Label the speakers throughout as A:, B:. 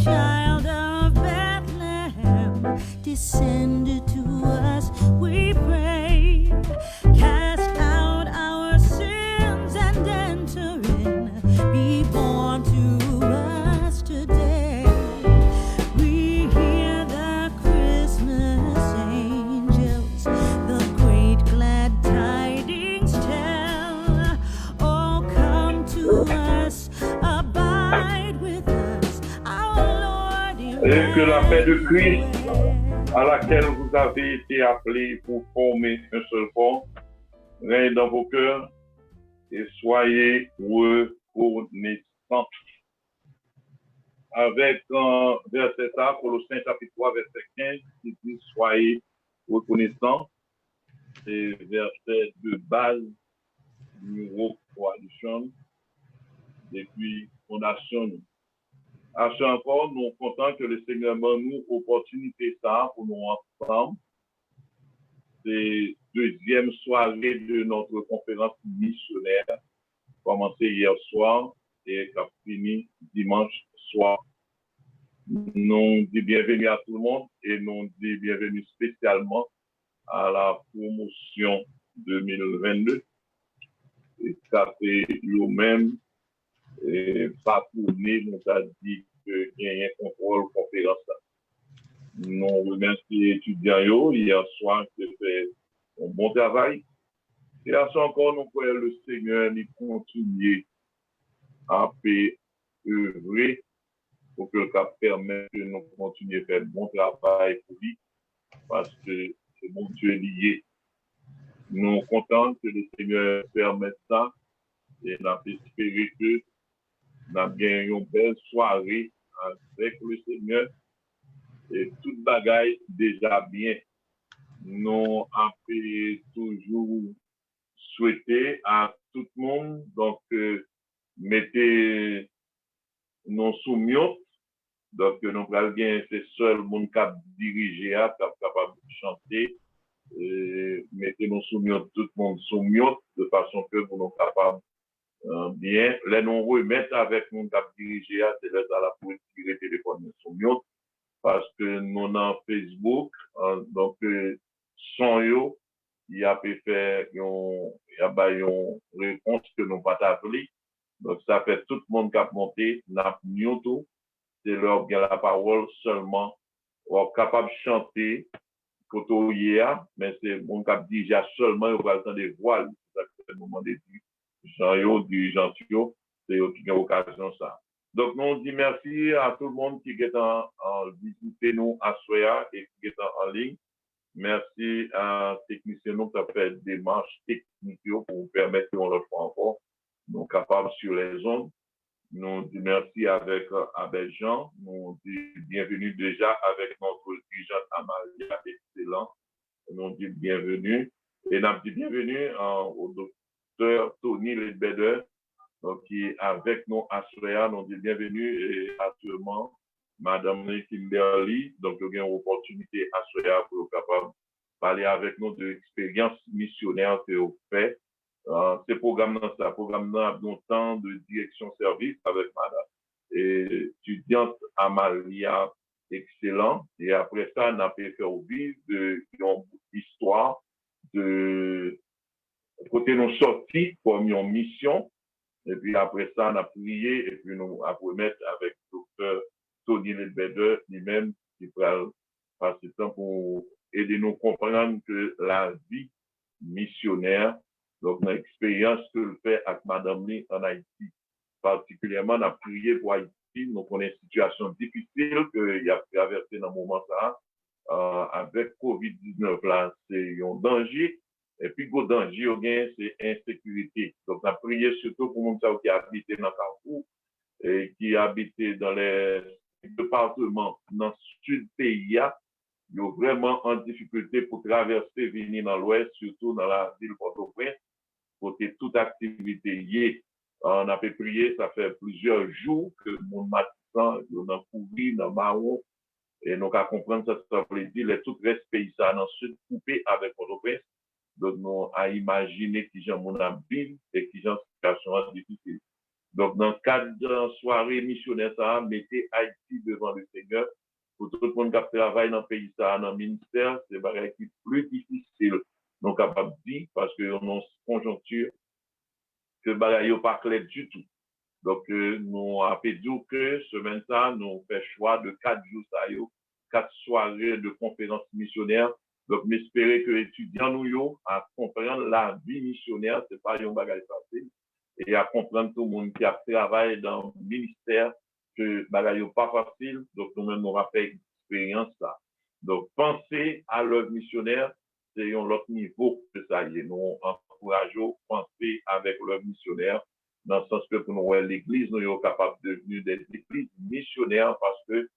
A: child of Bethlehem descended to us, we pray. Cast out our sins and enter in. Be born to us today. We hear the Christmas angels, the great glad tidings tell. Oh, come to us, abide with us, our Lord
B: Et que la paix de Christ,
A: Emmanuel.
B: à laquelle vous avez été appelés pour former un seul corps, règne dans vos cœurs et soyez reconnaissants. Avec un verset ça, Colossiens chapitre 3, verset 15, qui dit soyez reconnaissants. C'est verset de base numéro 3 du chant depuis fondation. À chaque fois, nous sommes contents que le Seigneur m'a nous opportunité ça pour nous ensemble. C'est deuxième soirée de notre conférence missionnaire, commencé hier soir et qui a fini dimanche soir. Nous disons bienvenue à tout le monde et nous disons bienvenue spécialement à la promotion 2022. Et ça fait le même, et pas tourné, nous a dit qu'il y a un contrôle conférence. Nous remercions les étudiants hier soir qui ont fait un bon travail. Et à ce encore, nous croyons le Seigneur nous continue à œuvrer pour que le cap permette que nous continuions à faire un bon travail pour lui, parce que c'est bon Dieu lié. Nous sommes contents que le Seigneur permette ça et nous espérons que nous avons une belle soirée avec le Seigneur et toute bagaille déjà bien. Nous avons toujours souhaité à tout le monde, donc mettez nos soumions, donc nous allons bien, c'est seul monde qui a dirigé, qui est capable de chanter, mettez nos soumions, tout le monde soumions, de façon que nous sommes capables bien, les nous remettre avec nous qui a dirigé, c'est là la pour tirer le téléphone soumions, parce que nous dans Facebook, donc son yo, il a fait une réponse que nous pas appelé. Donc ça fait tout le monde qui a monté, n'a tout, c'est leur bien la parole seulement, ou capable de chanter, photo hier, mais c'est mon cap déjà seulement, il va entendre des voiles, c'est ça que c'est le moment de dire, Jean-Yo, du Jean-Tio, c'est eux qui ont occasion ça. Donc, nous on dit merci à tout le monde qui est en visiter nous à Soya et qui est en ligne. Merci à techniciens nous qui ont fait des démarches techniques pour vous permettre qu'on le fasse encore, nous capables sur les zones. Nous disons merci avec Abel Jean. Nous disons bienvenue déjà avec notre dirigeant Amalia, excellent. Nous disons bienvenue. Et nous disons bienvenue au docteur Tony Ledbeder, qui est avec nous à Soya. Nous disons bienvenue et actuellement Madame Kimberly. Donc, nous avons une opportunité à Soya pour être capable de parler avec nous de l'expérience missionnaire que vous faites. Ce programme a longtemps de direction service avec madame et étudiante Amalia excellent et après ça on a fait faire vivre de histoire de côté nous sortis comme une mission et puis après ça on a prié et puis nous avons mettre avec docteur Tony Ledbeder lui-même qui va passer temps pour aider nous comprendre que la vie missionnaire. Donc, l'expérience que je fais avec Madame Lee en Haïti, particulièrement, on a prié pour Haïti, nous connaissons une situation difficile qu'il a traversé dans le moment là, avec COVID-19 là, c'est un danger, et puis le danger, c'est insécurité. Donc, on a prié surtout pour les gens qui habitent dans Carrefour, et qui habitent dans les départements, dans le sud du pays, ils sont vraiment en difficulté pour traverser, venir dans l'ouest, surtout dans la ville Port-au-Prince, côté toute activité liée. On a fait prier, ça fait plusieurs jours que mon matin, on a couvert dans Marron, et nous avons compris que ça veut dire que tout reste pays, ça dans le sud, coupé avec Port-au-Prince. Donc, nous avons imaginé qui j'en mon ville et qui j'en situation difficile. Donc, dans le cadre de la soirée missionnaire, ça, mettez Haïti devant le Seigneur. Pour tout le monde qui travaille dans le pays, ça, dans le ministère, c'est un qui plus difficile. Nous capable de dire, parce qu'on a une conjoncture que bagaille n'est pas clair du tout. Donc, nous avons fait dire que semaine ça, nous fait choix de 4 jours, ça, 4 soirées de conférences missionnaires. Donc, m'espérer que les étudiants nous à comprendre la vie missionnaire, c'est pas un bagage facile. Et à comprendre tout le monde qui a travaillé dans le ministère, que bagage n'est pas facile. Donc, nous-mêmes, nous avons fait expérience ça. Donc, penser à l'œuvre missionnaire, c'est un autre niveau que ça y est. Nous encourageons penser avec l'œuvre missionnaire, dans le sens que pour nous, l'Église, nous sommes capables de devenir des églises missionnaires parce que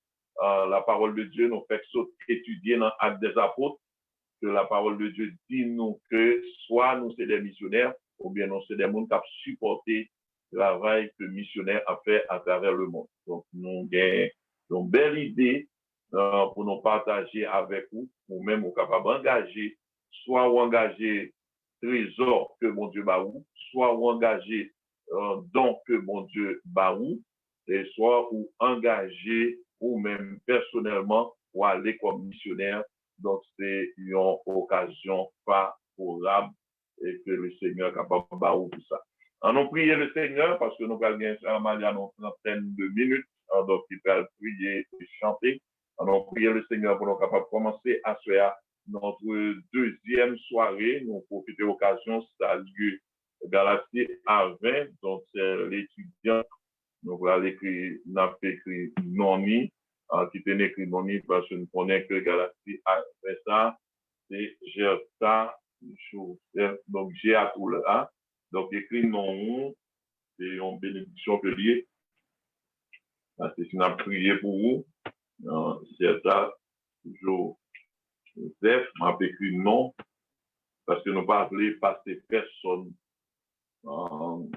B: la parole de Dieu nous fait étudier dans l'Acte des Apôtres, que la parole de Dieu dit nous que soit nous sommes des missionnaires, ou bien nous sommes des gens qui ont supporté le travail que le missionnaire a fait à travers le monde. Donc, nous avons une belle idée pour nous partager avec vous, ou même nous capables d'engager, soit ou engager trésor que mon Dieu bat ou, soit ou engager don que mon Dieu bat ou, et soit ou engager ou même personnellement pour aller comme missionnaire. Donc, c'est une occasion favorable et que le Seigneur est capable de battre tout ça. On a prié le Seigneur parce que nous allons bien une trentaine de minutes, donc il va prier et chanter. On a prié le Seigneur pour nous capables de commencer à faire notre deuxième soirée. Nous profitons de l'occasion, ça a lieu Galatie à 20, donc c'est l'étudiant. Donc, là, on a écrit Noni, qui était écrit Noni parce que nous connaissons que Galatie a fait ça, c'est Gerta, donc j'ai à tout là. Donc, écrit non, c'est une bénédiction que lié. C'est ce qu'on a prié pour vous. Gerta, toujours Joseph, m'a écrit non, parce que nous pas appelé passer personne. Pour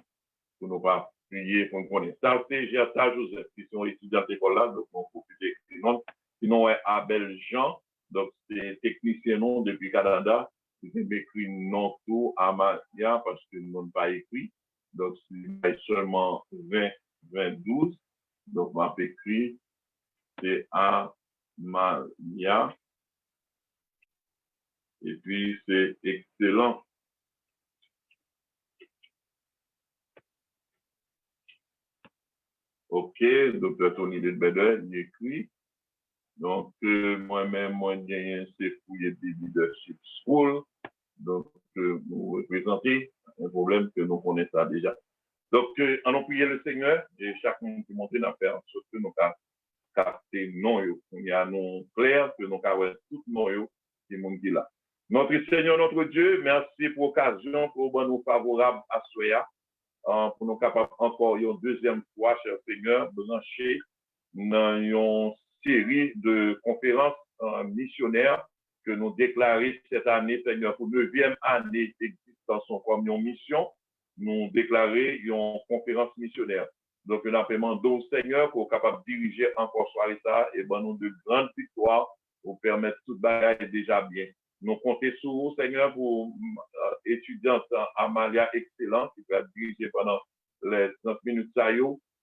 B: nous pas prier pour nous connaître. Ça, c'est Gerta Joseph, qui sont étudiants d'école là, donc on peut écrire non. Sinon, Abel Jean, donc c'est technicien non depuis Canada. C'est écrit non tout à Maria parce que nous n'avons pas écrit. Donc, c'est seulement 12. Donc, m'a écrit, c'est à Maria. Et puis, c'est excellent. OK, docteur Tony Ledbeder, il écrit. Donc, moi-même, c'est fouillé des leadership school. Donc, nous représenter un problème que nous connaissons déjà. Donc, on a prié le Seigneur et chaque monde qui monte dans faire en sorte que nous avons capté non. Il y a non clair que nous avons tout non qui monde qui là. Notre Seigneur, notre Dieu, merci pour l'occasion pour nous favorable à Soya. Pour nous capables encore une deuxième fois, cher Seigneur, brancher dans une série de conférences missionnaires que nous déclarons cette année, Seigneur, pour 9e année d'existence comme une mission, nous déclarons une conférence missionnaire. Donc, nous avons demandé au Seigneur qu'on soit capable de diriger encore soirée ça et ben nous de grandes victoires pour permettre tout le bagage déjà bien. Nous comptons sur vous, Seigneur, pour étudiante Amalia excellente qui va diriger pendant les 30 minutes.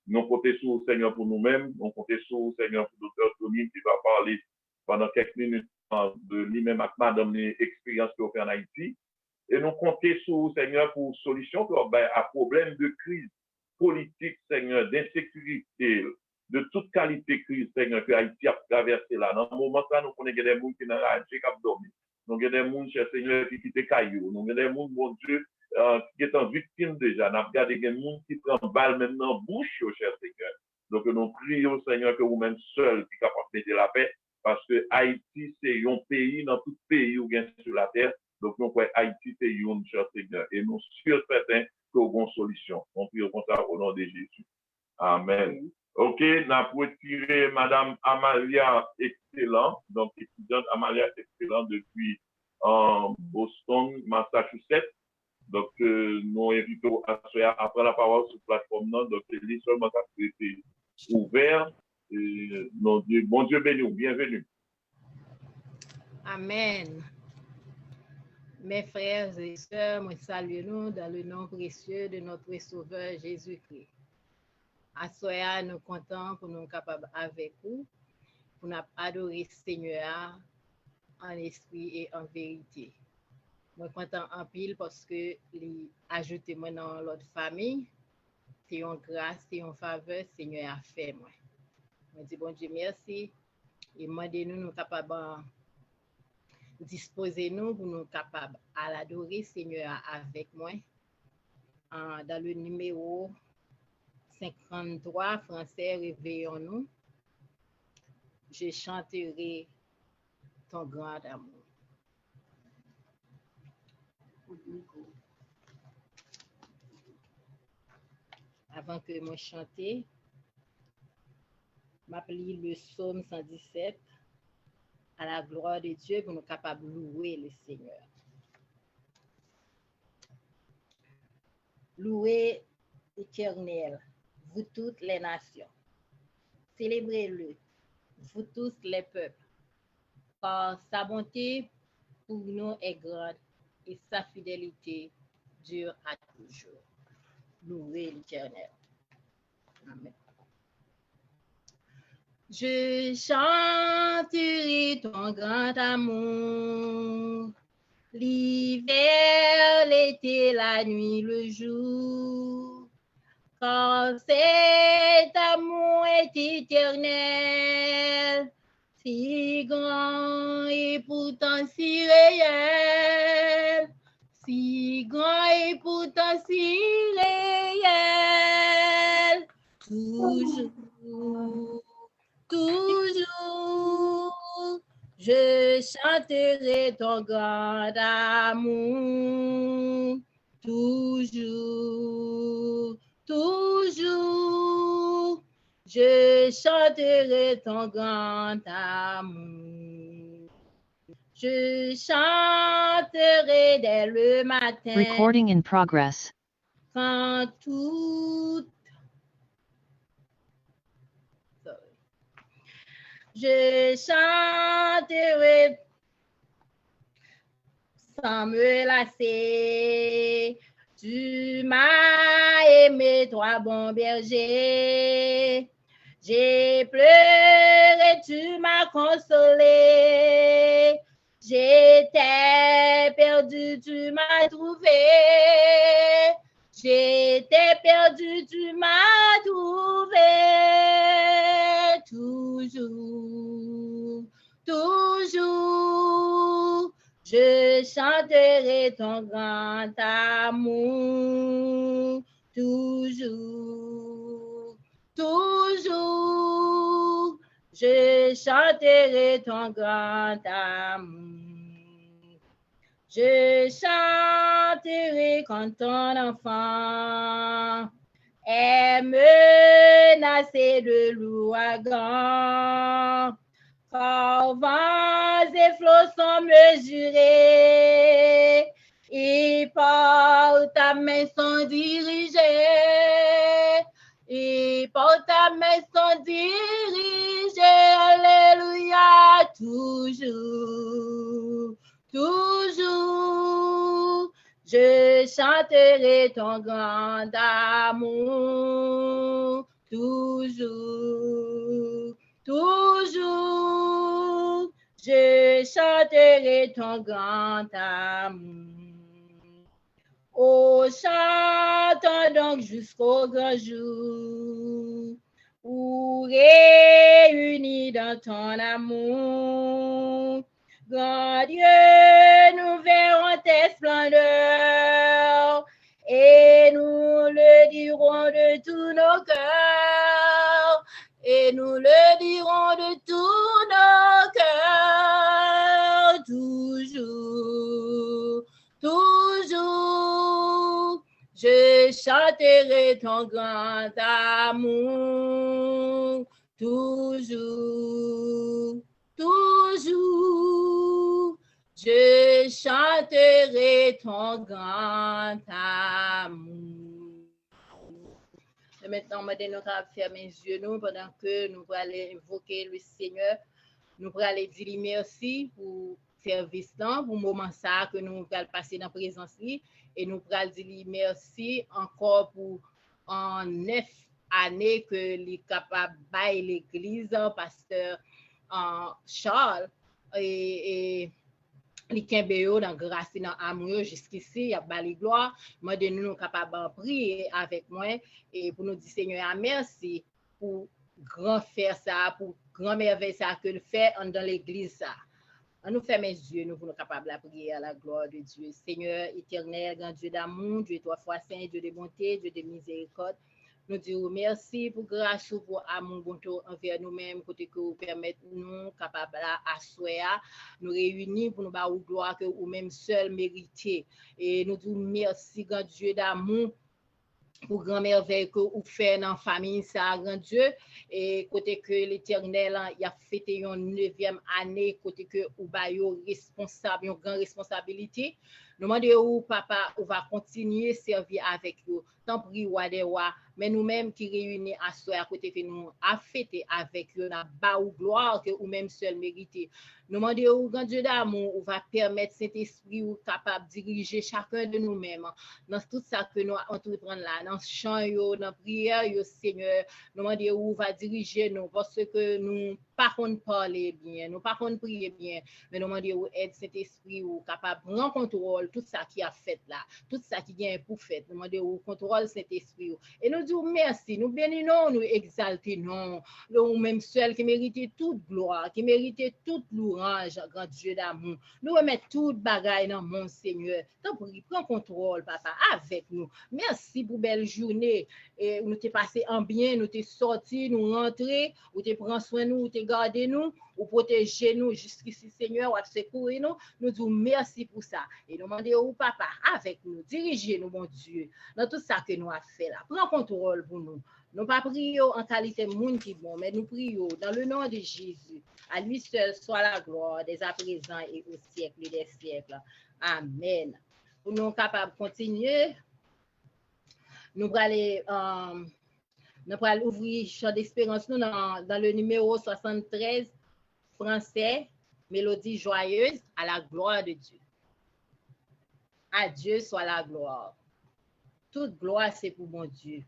B: Nous comptons sur vous, Seigneur, pour nous-mêmes. Nous comptons sur vous, Seigneur, pour le docteur Tony qui va parler pendant quelques minutes de lui-même avec madame les expériences qu'il a fait en Haïti. Et nous comptons sur vous, Seigneur, pour solution à problème de crise politique, Seigneur, d'insécurité, de toute qualité de crise, Seigneur, que Haïti a traversé là. Dans ce moment-là, nous connaissons des gens qui n'ont pas dormi. Nous avons des gens, cher Seigneur, qui quittent Caillou. Nous avons des gens, mon Dieu, qui sont victimes déjà. Nous avons des gens qui prennent balle maintenant bouche, cher Seigneur. Donc, nous prions, Seigneur, que vous-même seul, qui capable de mettre la paix, parce que Haïti, c'est un pays, dans tout pays où vient sur la terre. Donc, nous croyons Haïti, c'est un, cher Seigneur. Et nous sommes certains que nous avons une solution. On prie comme ça au nom de Jésus. Amen. OK, nous avons retiré Madame Amalia Excellent, donc étudiante Amalia Excellent depuis Boston, Massachusetts. Donc, nous invitons à faire après la parole sur la plateforme. Donc, c'est seulement qui a été ouvert. Bon Dieu béni, bienvenue.
C: Amen. Mes frères et sœurs, moi salue nous dans le nom précieux de notre Sauveur Jésus-Christ. À soya, nous contents pour nous capables avec vous, pour nous adorer Seigneur en esprit et en vérité. Moi content en pile parce que les ajouté moi dans l'autre famille, c'est une grâce, c'est une faveur Seigneur a fait moi. Moi dis bon Dieu merci et demandez-nous nous capables disposez-nous pour nous capables à l'adorer Seigneur avec moi. Dans le numéro 53 français réveillons-nous. Je chanterai ton grand amour. Avant que moi chante, m'appeler le psaume 117 à la gloire de Dieu pour nous capables de louer le Seigneur. Louez l'Éternel, vous toutes les nations. Célébrez-le, vous tous les peuples, car sa bonté pour nous est grande et sa fidélité dure à toujours. Louez l'Éternel. Amen. Je chanterai ton grand amour, l'hiver, l'été, la nuit, le jour, car cet amour est éternel, si grand et pourtant si réel, si grand et pourtant si réel, toujours, je chanterai ton grand amour, toujours, je chanterai ton grand amour. Je chanterai dès le matin.
D: Recording in progress.
C: Quand tout je chanterai sans me lasser. Tu m'as aimé, toi bon berger. J'ai pleuré, tu m'as consolé. J'étais perdu, tu m'as trouvé. J'étais perdu, tu m'as trouvé. Toujours, je chanterai ton grand amour. Toujours, je chanterai ton grand amour. Je chanterai quand ton enfant est menacé de l'ouragan. Car vents et flots sont mesurés et par ta main sont dirigés. Et par ta main sont dirigés. Alléluia, toujours, je chanterai ton grand amour. Toujours, je chanterai ton grand amour. Oh, chantons donc jusqu'au grand jour, où réunis dans ton amour. Grand Dieu, nous verrons tes splendeurs et nous le dirons de tous nos cœurs. Et nous le dirons de tous nos cœurs. Toujours, je chanterai ton grand amour. Toujours, je chanterai ton grand amour. Et maintenant, nous allons fermer les yeux pendant que nous allons invoquer le Seigneur. Nous allons dire merci pour service temps, pour le moment ça que nous allons passer dans la présence. Et nous allons dire merci encore pour en 9 année que les capable bail l'église, pasteur Charles et les Kembeyo dans grâce dans amour jusqu'ici y a bali gloire moi de nous capable prier avec moi et pour nous dire Seigneur merci pour grand faire ça pour grand merveille ça que le fait dans l'église ça. On nous ferme les yeux, nous sommes capables de prier à la gloire de Dieu. Seigneur éternel, grand Dieu d'amour, Dieu trois fois saint, Dieu de bonté, Dieu de miséricorde. Nous disons merci pour grâce, pour amour, bonté envers nous-mêmes, côté que vous permettez nous capables à soir, nous réunir pour nous avoir gloire que vous-même seul méritez. Et nous disons merci, grand Dieu d'amour, pour grand merveille que vous faites dans la famille, ça, grand Dieu. Et côté que l'Éternel, il a fêté une 9e année, côté que vous avez responsable, une grande responsabilité. Nous demandons, papa, on va continuer à servir avec vous. Tant pis, mais nous-mêmes qui réunis à soi, à côté que nous a fêté avec vous, la bas ou gloire que vous-même seul méritez. Nous demandons, grand Dieu d'amour, on va permettre cet esprit ou capable de diriger chacun de nous-mêmes dans tout ça que nous entreprenons là, dans ce chant, dans la prière, Seigneur. Nous demandons, on va diriger nous parce que nous pas parler bien, nous pas prier bien, mais nous demandons aide cet esprit ou capable de prendre contrôle tout ça qui a fait là, tout ça qui vient pour faire. Nous demandons contrôle cet esprit. Et nous disons merci, nous bénissons, nous exaltons, nous même seul qui mérite toute gloire, qui mérite toute louange, grand Dieu d'amour. Nous remettons toute bagaille dans mon Seigneur. Tant pis, prends contrôle, papa, avec nous. Merci pour belle journée. Et nous t'es passé en bien, nous t'es sorti, nous rentré, ou t'es prends soin nous, ou t'es gardé nous, ou protéger nous jusqu'ici, Seigneur, ou secourir nous. Nous disons merci pour ça. Et nous demandons au papa, avec nous, dirigez-nous, mon Dieu, dans tout ça que nous avons fait là. Prends contrôle pour nous. Nous pas prions en qualité de monde qui bon, mais nous prions dans le nom de Jésus. À lui seul soit la gloire, dès à présent et au siècle des siècles. Amen. Pour nous capables de continuer, nous allons ouvrir Chant d'espérance nous dans le numéro 73 français, Mélodie joyeuse à la gloire de Dieu. À Dieu soit la gloire. Toute gloire, c'est pour mon Dieu.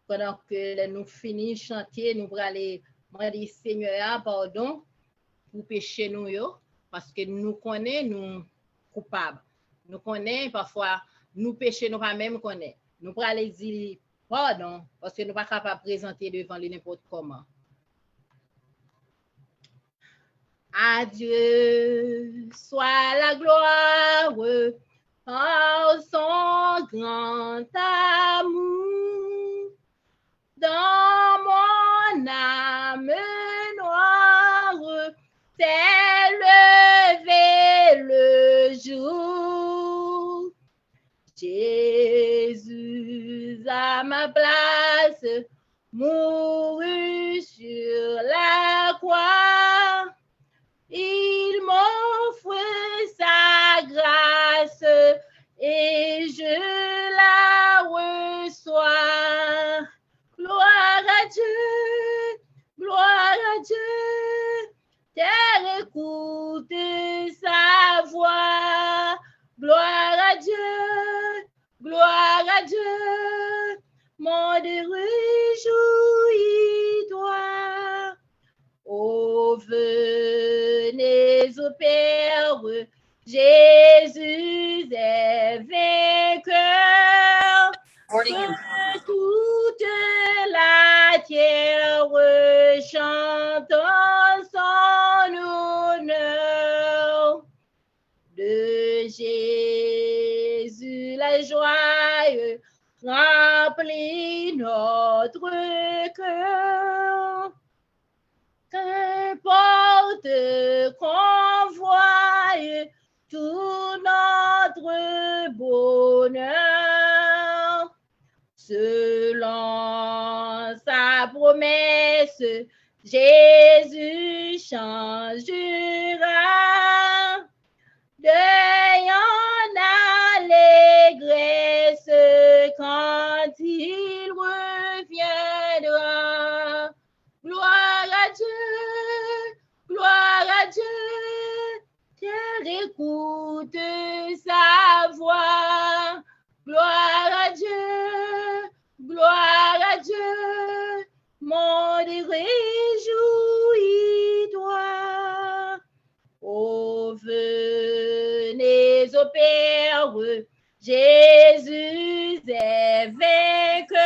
C: Pendant que nous finissons de chanter, nous allons demander Seigneur pardon pour pécher nous, parce que nous connaissons, nous coupables. Nous connaissons parfois, nous péchons, nous pas même connaissons. Nous allons dire pardon, parce que nous ne sommes pas capables de présenter devant lui n'importe comment. À Dieu soit la gloire par son grand amour. Dans mon âme noire, s'est levé le jour. Jésus à ma place, mourut sur la croix. Il m'offre sa grâce et je la reçois. Gloire à Dieu, gloire à Dieu, terre écoute sa voix. Gloire à Dieu, monde réjouis-toi. Oh, venez au Père, Jésus est vainqueur. Que toute la terre chante son honneur. De Jésus la joie remplit notre cœur. Qu'importe qu'on voie tout notre bonheur, selon sa promesse, Jésus changera. Deuil en allégresse quand il reviendra. Gloire à Dieu, terre écoute sa voix. Gloire à Dieu, monde réjouis-toi. Oh, venez au Père, Jésus est vainqueur,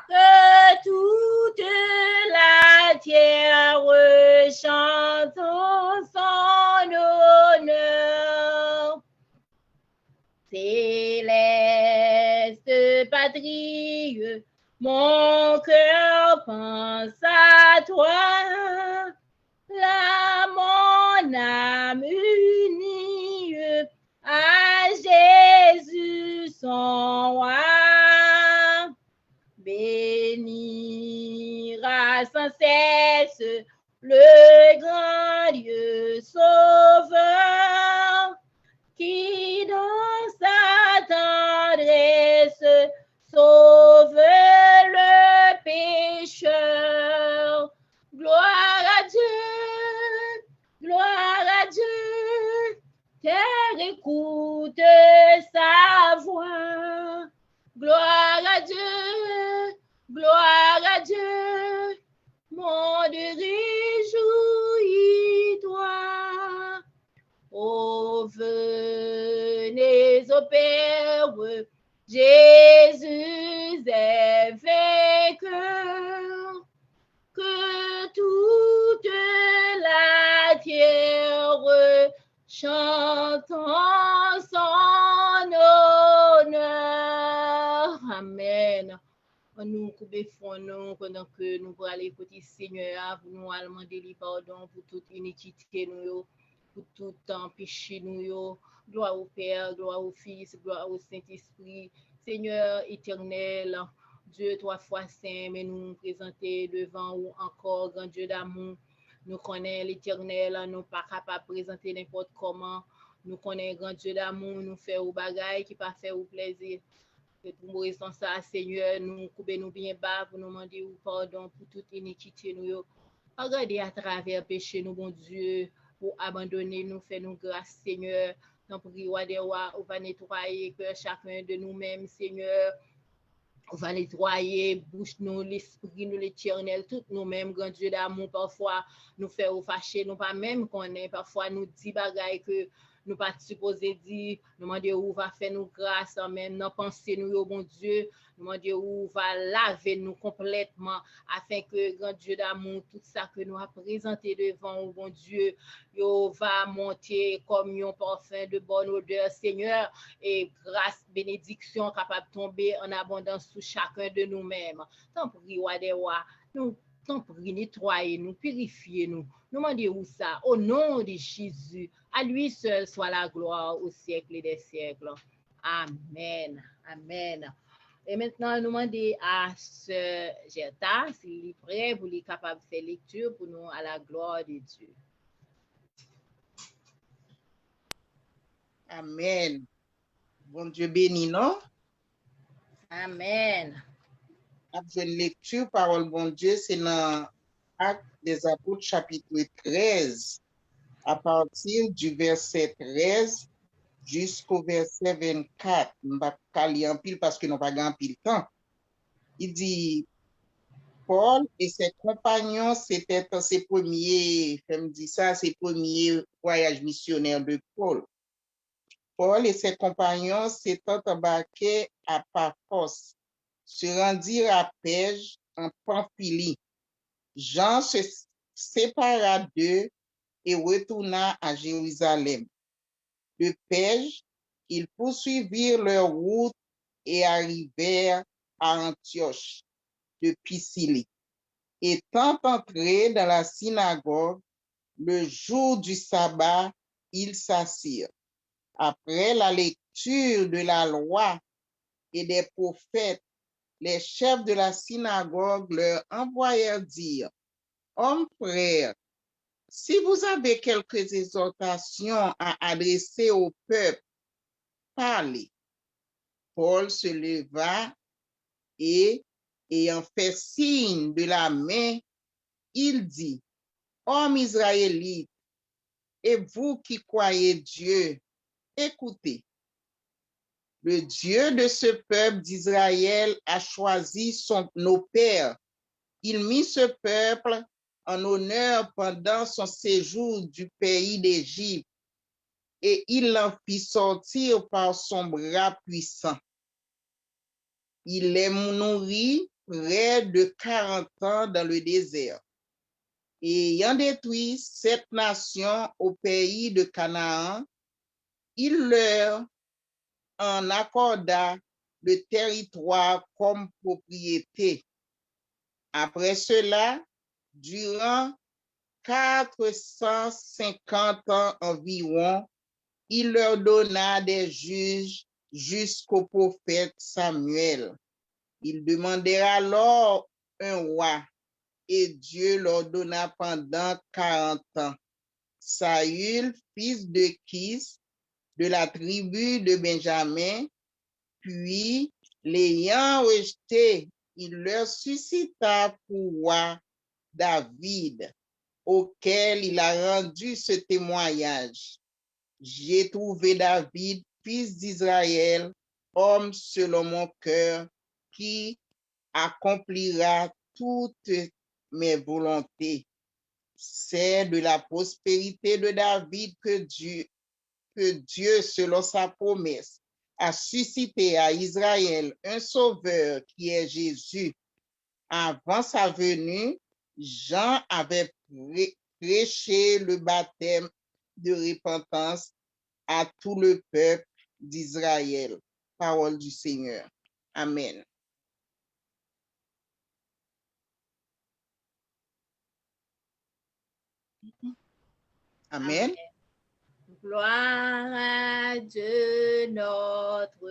C: que toute la terre chante son honneur. Céleste patrie, mon cœur pense à toi, là mon âme unie à Jésus son roi. Bénira sans cesse le grand Dieu sauveur, qui dans sa tendresse sauve le pécheur. Gloire à Dieu, terre écoute sa voix. Gloire à Dieu, monde réjouis-toi. Oh, venez au Père, Jésus est vainqueur, que toute la terre chante en son honneur. Amen. Nous coupons nous pendant que nous pour aller écouter Seigneur, pour nous demander pardon pour toute iniquité nous, pour tout temps péché nous. Gloire au Père, gloire au Fils, gloire au Saint-Esprit. Seigneur éternel, Dieu trois fois saint, mais nous nous présenter devant vous encore, grand Dieu d'amour. Nous connaissons l'éternel, nous pas capable de présenter n'importe comment. Nous connaissons grand Dieu d'amour, nous faisons au bagaille qui pas fait au plaisir. Et pour raison ça, Seigneur, nous coupons nous bien bas pour nous demander pardon pour toute iniquité nous. Regardez à travers péché nous, bon Dieu, pour abandonner nous, faire nous grâce, Seigneur. Tant pour roi des rois, on va nettoyer que chacun de nous-mêmes, Seigneur. On va nettoyer bouche nous, l'esprit nous, l'éternel, tout nous-mêmes, grand Dieu d'amour. Parfois, nous faisons fâcher, nous pas même connaître. Parfois, nous dit bagaille que nous pas supposé dire. Nous demandons où va faire nous grâce, même dans penser nous, oh bon Dieu. Nous demandons où va laver nous complètement, afin que, grand Dieu d'amour, tout ça que nous avons présenté devant, oh bon Dieu, yo va monter comme un parfum de bonne odeur, Seigneur, et grâce, bénédiction capable de tomber en abondance sur chacun de nous-mêmes. Tant pour roi des rois, nous tant pour nettoyer nous, purifier nous. Nous demandons ça au nom de Jésus. À lui seul soit la gloire au siècle des siècles. Amen. Amen. Et maintenant, nous demandons à Sœur Gerta s'il est prêt pour être capable de faire lecture pour nous à la gloire de Dieu.
D: Amen. Bon Dieu béni, non?
C: Amen.
D: Après lecture, parole bon Dieu, c'est dans Actes des Apôtres, chapitre 13, à partir du verset 13 jusqu'au verset 24. Je ne vais pas lire en pile parce que nous n'avons pas en pile temps. Il dit, Paul et ses compagnons, c'était ses premiers, ses premiers voyages missionnaires de Paul. Paul et ses compagnons s'étant embarqués à Paphos, se rendirent à Perge en Pamphylie. Jean se sépara d'eux et retourna à Jérusalem. De Perge, ils poursuivirent leur route et arrivèrent à Antioche de Pisilie. Étant entrés dans la synagogue, le jour du sabbat, ils s'assirent. Après la lecture de la loi et des prophètes, les chefs de la synagogue leur envoyèrent dire, « Hommes frères, si vous avez quelques exhortations à adresser au peuple, parlez. » Paul se leva et, ayant fait signe de la main, il dit, « Hommes israélites, et vous qui croyez Dieu, écoutez. Le Dieu de ce peuple d'Israël a choisi nos pères Il mit ce peuple en honneur pendant son séjour du pays d'Égypte et il l'en fit sortir par son bras puissant. Il les nourrit près de 40 ans dans le désert. Et ayant détruit 7 nations au pays de Canaan, il leur en accorda le territoire comme propriété. Après cela, durant 450 ans environ, il leur donna des juges jusqu'au prophète Samuel. Ils demandèrent alors un roi et Dieu leur donna pendant 40 ans Saül, fils de Kis, de la tribu de Benjamin, puis l'ayant rejeté, il leur suscita pour roi David, auquel il a rendu ce témoignage. J'ai trouvé David, fils d'Israël, homme selon mon cœur, qui accomplira toutes mes volontés. C'est de la prospérité de David que Dieu, selon sa promesse, a suscité à Israël un sauveur qui est Jésus. Avant sa venue, Jean avait prêché le baptême de repentance à tout le peuple d'Israël. Parole du Seigneur. Amen. Amen.
C: Gloire à Dieu, notre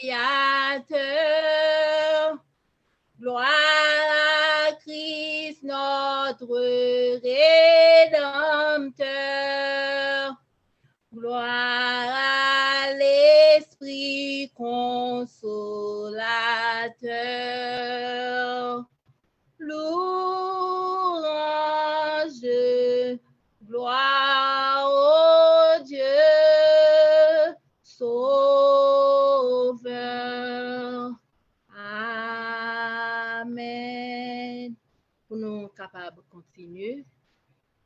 C: Créateur. Gloire à Christ, notre Rédempteur. Gloire à l'Esprit consolateur. Louange, gloire au Dieu sauveur. Amen. Pour nous capables de continuer,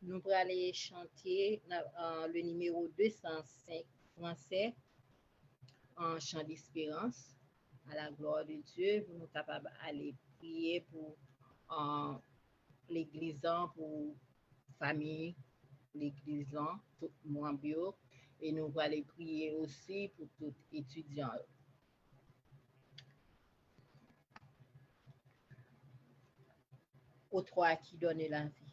C: nous allons aller chanter le numéro 205 français en chant d'espérance à la gloire de Dieu. Pour nous capables d'aller prier pour l'église, pour famille, l'église, tout le monde bio. Et nous allons aller prier aussi pour tout étudiant. Ô toi qui donne la vie.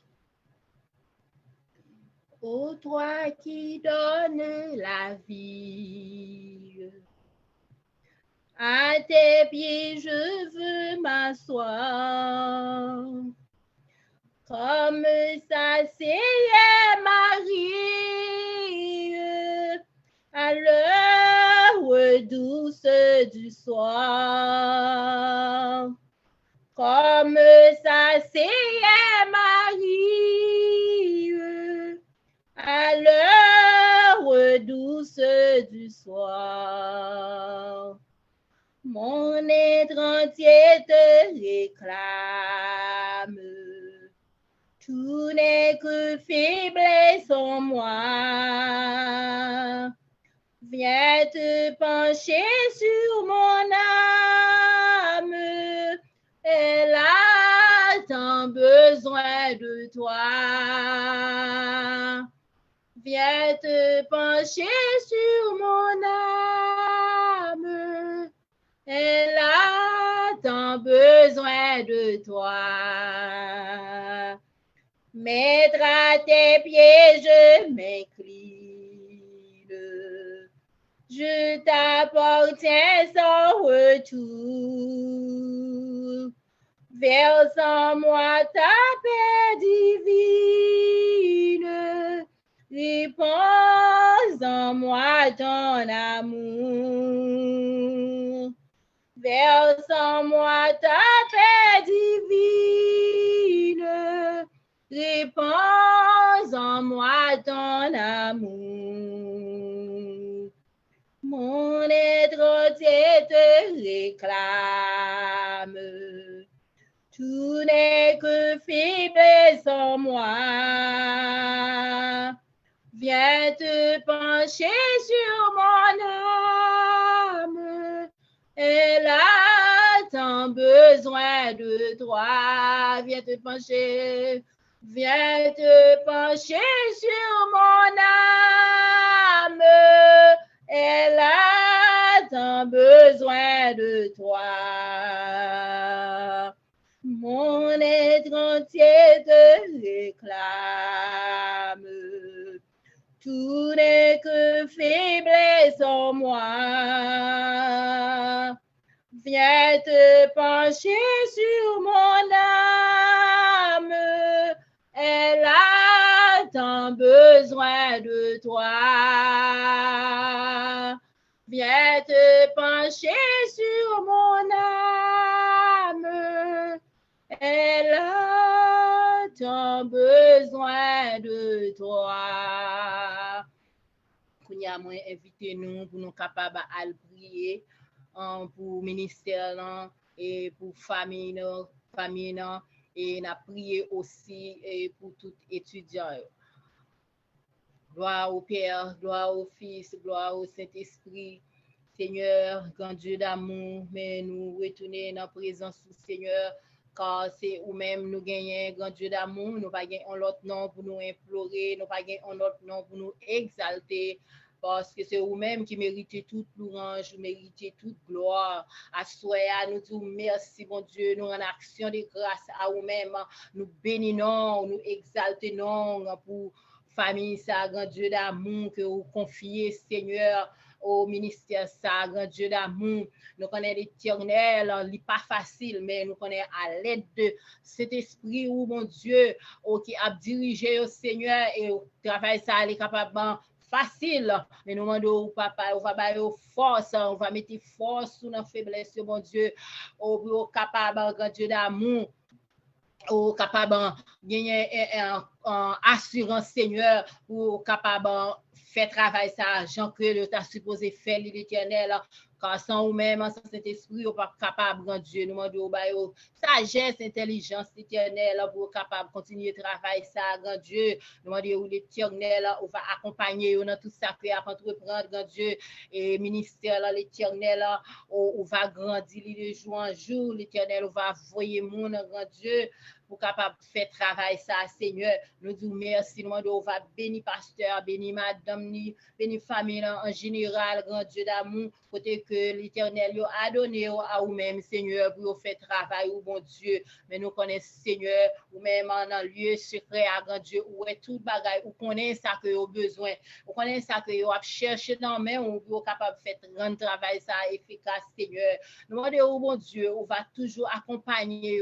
C: Ô toi qui donne la vie. À tes pieds je veux m'asseoir. Comme s'asseyait Marie à l'heure douce du soir. Comme s'asseyait Marie à l'heure douce du soir. Mon être entier te réclame. Tout n'est que faiblesse en moi. Viens te pencher sur mon âme. Elle a tant besoin de toi. Viens te pencher sur mon âme. Elle a tant besoin de toi. Mettre à tes pieds, je m'incline. Je t'appartiens sans retour. Verse en moi ta paix divine. Réponds en moi ton amour. Verse en moi ta paix divine. Réponds en moi ton amour. Mon être entier te réclame. Tout n'est que faiblesse en moi. Viens te pencher sur mon âme. Elle a tant besoin de toi. Viens te pencher. Viens te pencher sur mon âme. Elle a tant besoin de toi. Mon être entier te réclame. Tout n'est que faiblesse en moi. Viens te pencher sur mon âme. Elle a tant besoin de toi. Viens te pencher sur mon âme. Elle a tant besoin de toi. Kounya moi invité nous pour nous capables à prier pour ministère là et pour famille là et n'a prié aussi et pour tout étudiant. Gloire au Père, gloire au Fils, gloire au Saint-Esprit. Seigneur, grand Dieu d'amour, mais nous retourner dans la présence du Seigneur, car c'est nous-mêmes nous gagnons, grand Dieu d'amour, nous pas gagner un autre nom pour nous implorer, nous pas gagner un autre nom pour nous exalter, parce que c'est vous-même qui méritez toute louange, méritez toute gloire. À soi, nous disons merci, bon Dieu, nous en action de grâce à vous-même, nous bénissons, nous exaltons pour famille, ça, grand Dieu d'amour, que vous confiez, Seigneur, au ministère, ça, grand Dieu d'amour. Nous connaissons l'Éternel, ce n'est pas facile, mais nous connaissons à l'aide de cet esprit, où, mon Dieu, qui a dirigé au Seigneur et au travail, ça, est capable facile, mais nous demandons au papa, on va mettre force, on va mettre force sur nos faiblesses, mon Dieu, au capable, grand Dieu d'amour, au capable gagner en assurance Seigneur pour capable faire travail ça Jean que le t'a supposé faire l'Éternel car sans ou même sans cet esprit on pas capable grand Dieu nous demandons au sagesse intelligence l'Éternel pour capable continuer travail ça grand Dieu nous demandons l'Éternel on va accompagner dans tout ça que à entreprendre grand Dieu et ministère l'Éternel on va grandir de jour en jour l'Éternel on va voyer mon grand Dieu pour capable faire travail ça Seigneur nous disons merci nous demandons on va bénir pasteur bénir madame bénir famille en général grand Dieu d'amour côté que l'Éternel a donné à vous-même Seigneur pour faire travail au bon Dieu mais nous connaissons Seigneur ou même en lieu secret à grand Dieu où est tout bagaille ou connaît ça que vous besoin ou connaît ça que vous chercher dans main ou pour capable faire grand travail ça efficace Seigneur nous demandons au bon Dieu on va toujours accompagner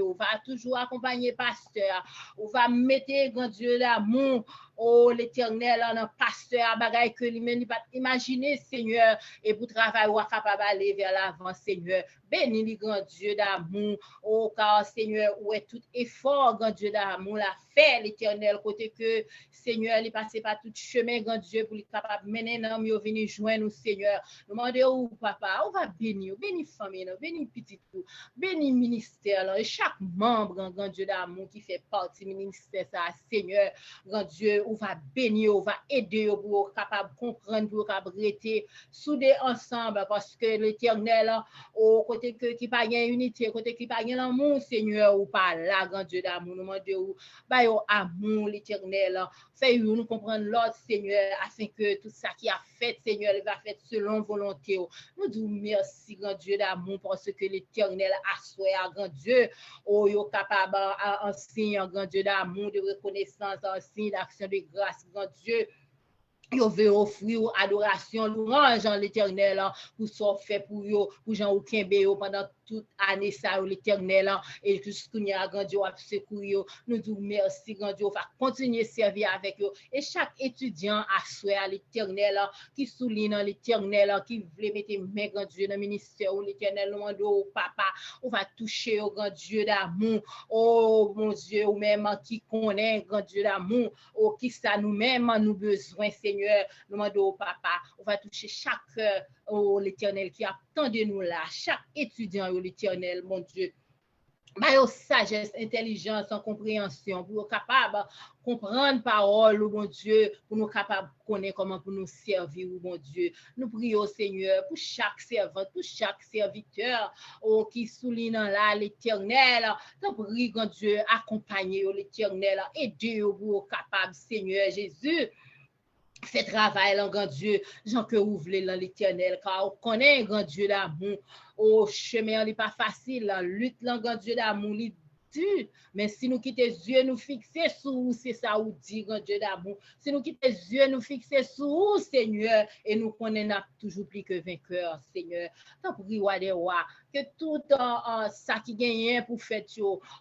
C: pasteur, on va mettre grand Dieu d'amour oh l'Éternel en pasteur bagaille que lui-même pas imaginer Seigneur et pour travailler ou capable aller vers l'avant Seigneur bénis le grand Dieu d'amour oh car Seigneur où est tout effort grand Dieu d'amour la fait l'Éternel côté que Seigneur il passe par tout chemin grand Dieu pour capable mener nous yo venir joindre nous Seigneur nous demandons papa on va bénir famille bénir petit tout bénir ministère là, et chaque membre grand Dieu d'amour qui fait partie ministère ça Seigneur grand Dieu on va bénir on va aider pour capable comprendre pour capable rester soudés ensemble parce que l'Éternel au côté que qui pas gain unité côté qui pas gain l'amour Seigneur ou pas là grand Dieu d'amour nous demandons ba yo amour l'Éternel fait nous comprendre l'autre Seigneur afin que tout ça qui a fait Seigneur il va faire selon volonté nous disons merci grand Dieu d'amour parce que l'Éternel a souhaité à grand Dieu oh yo capable en signe grand Dieu d'amour de reconnaissance en signe d'action de grâce grand Dieu yo veut offrir adoration louange en l'Éternel pour ça fait pour yo pour Jean aucun béo pendant toute année ça l'Éternel et tout ce qu'on a grand Dieu a secourir nous disons merci grand Dieu va continuer servir avec yo et chaque étudiant a souhait à l'Éternel qui souligne l'Éternel qui veut mettre main grand Dieu dans ministère ou l'Éternel nous demande au papa on va toucher au grand Dieu d'amour oh mon Dieu ou même qui connaît grand Dieu d'amour oh qui ça nous-mêmes nous besoin Seigneur nous demandons au papa, on va toucher chaque cœur l'Éternel qui attend de nous là, chaque étudiant l'Éternel, mon Dieu. Bayo sagesse, intelligence, en compréhension, pour nous capables comprendre parole, bon Dieu, pour nous capables connaître comment pour nous servir, bon Dieu. Nous prions, Seigneur, pour chaque servante, pour chaque serviteur, qui souligne là l'Éternel. Nous prions, grand Dieu, accompagner l'Éternel, aider pour capable, Seigneur Jésus. Fait travail, là, grand Dieu, Jean que vous voulez, là, l'Éternel, car on connaît, grand Dieu d'amour. Au chemin, n'est pas facile, la lutte, là, grand Dieu d'amour, dur. Mais si nous quittons les yeux, nous fixer sur c'est ça ou dit, grand Dieu d'amour. Si nous quittons les yeux, nous fixer sur Seigneur, et nous connaissons toujours plus que vainqueur, Seigneur. Tant pour des rois, que tout ça qui gagne pour faire,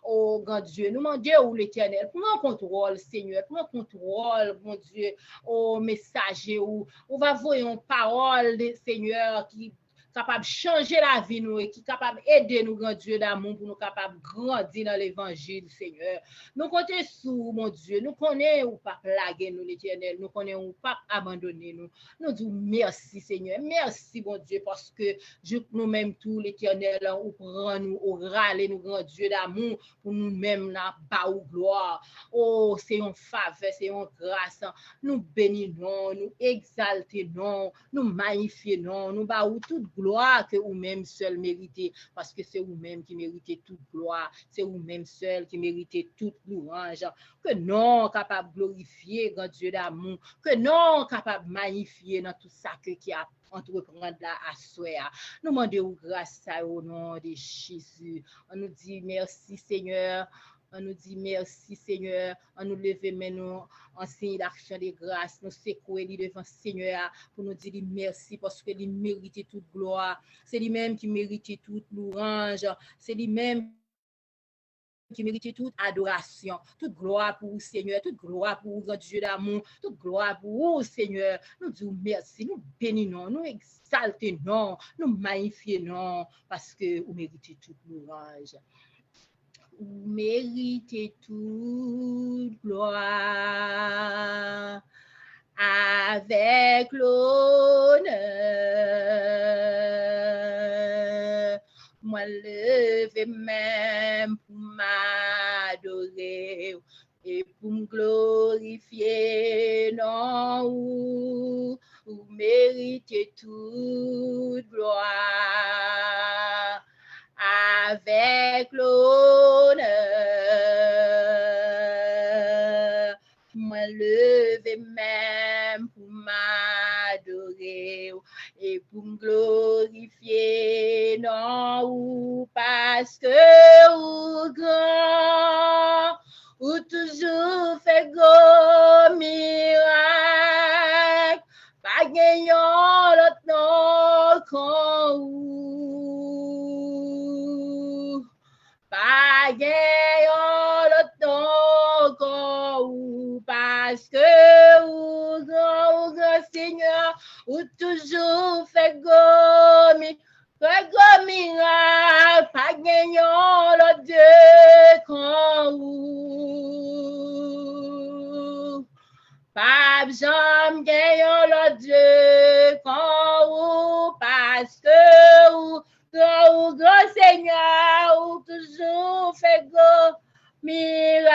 C: oh grand Dieu, nous demandons où l'Éternel, prends contrôle, Seigneur, prends contrôle, mon Dieu, au messager, où on va voir une parole, Seigneur, qui capable de changer la vie nous et qui capable d'aider nous, grand Dieu d'amour, pour nous capable de grandir dans l'évangile, Seigneur. Nous comptons sur, mon Dieu, nous connaissons ou pas plaguer nous, l'Éternel, nous connaissons ou pas abandonner nous. Nous disons merci, Seigneur, merci, mon Dieu, parce que nous-mêmes, tout l'Éternel, ou prend nous, ou râler nous, grand Dieu d'amour, pour nous-mêmes, là, bas ou gloire. Oh, c'est une faveur, c'est une grâce. Nous bénissons, nous exaltons, nous magnifions, nous baou toute gloire que vous-même seul méritez, parce que c'est vous-même qui méritez toute gloire, c'est vous-même seul qui méritez toute louange, que non capable de glorifier, grand Dieu d'amour, que non capable de magnifier dans tout ça qui a entreprendre là à soi. Nous demandons grâce au nom de Jésus. On nous dit merci Seigneur. On nous dit merci Seigneur, on nous lève maintenant en signe d'action de grâce, nous secouer devant Seigneur pour nous dire merci parce que il mérite toute gloire, c'est lui-même qui mérite toute louange, c'est lui-même qui mérite toute adoration, toute gloire pour vous, Seigneur, toute gloire pour vous, Dieu d'amour, toute gloire pour vous, Seigneur. Nous disons merci, nous bénissons, nous exaltons, nous magnifions parce que vous méritez toute louange. Vous méritez toute gloire avec l'honneur. Moi lever même pour m'adorer et pour me glorifier, non, vous méritez toute gloire avec l'honneur. Moi lever même pour m'adorer et pour me glorifier, non, ou parce que ou grand, ou toujours fait gros miracle, pas gagnant l'autre non qu'on ou, pas gagnant l'autre non qu'on ou, parce que ou grand Seigneur, ou toujours fait gros miracle, pas gagnant l'autre Dieu qu'on ou, pas jamais gagnant l'autre Dieu qu'on ou, parce que ou grand Seigneur, ou toujours fait gros miracle,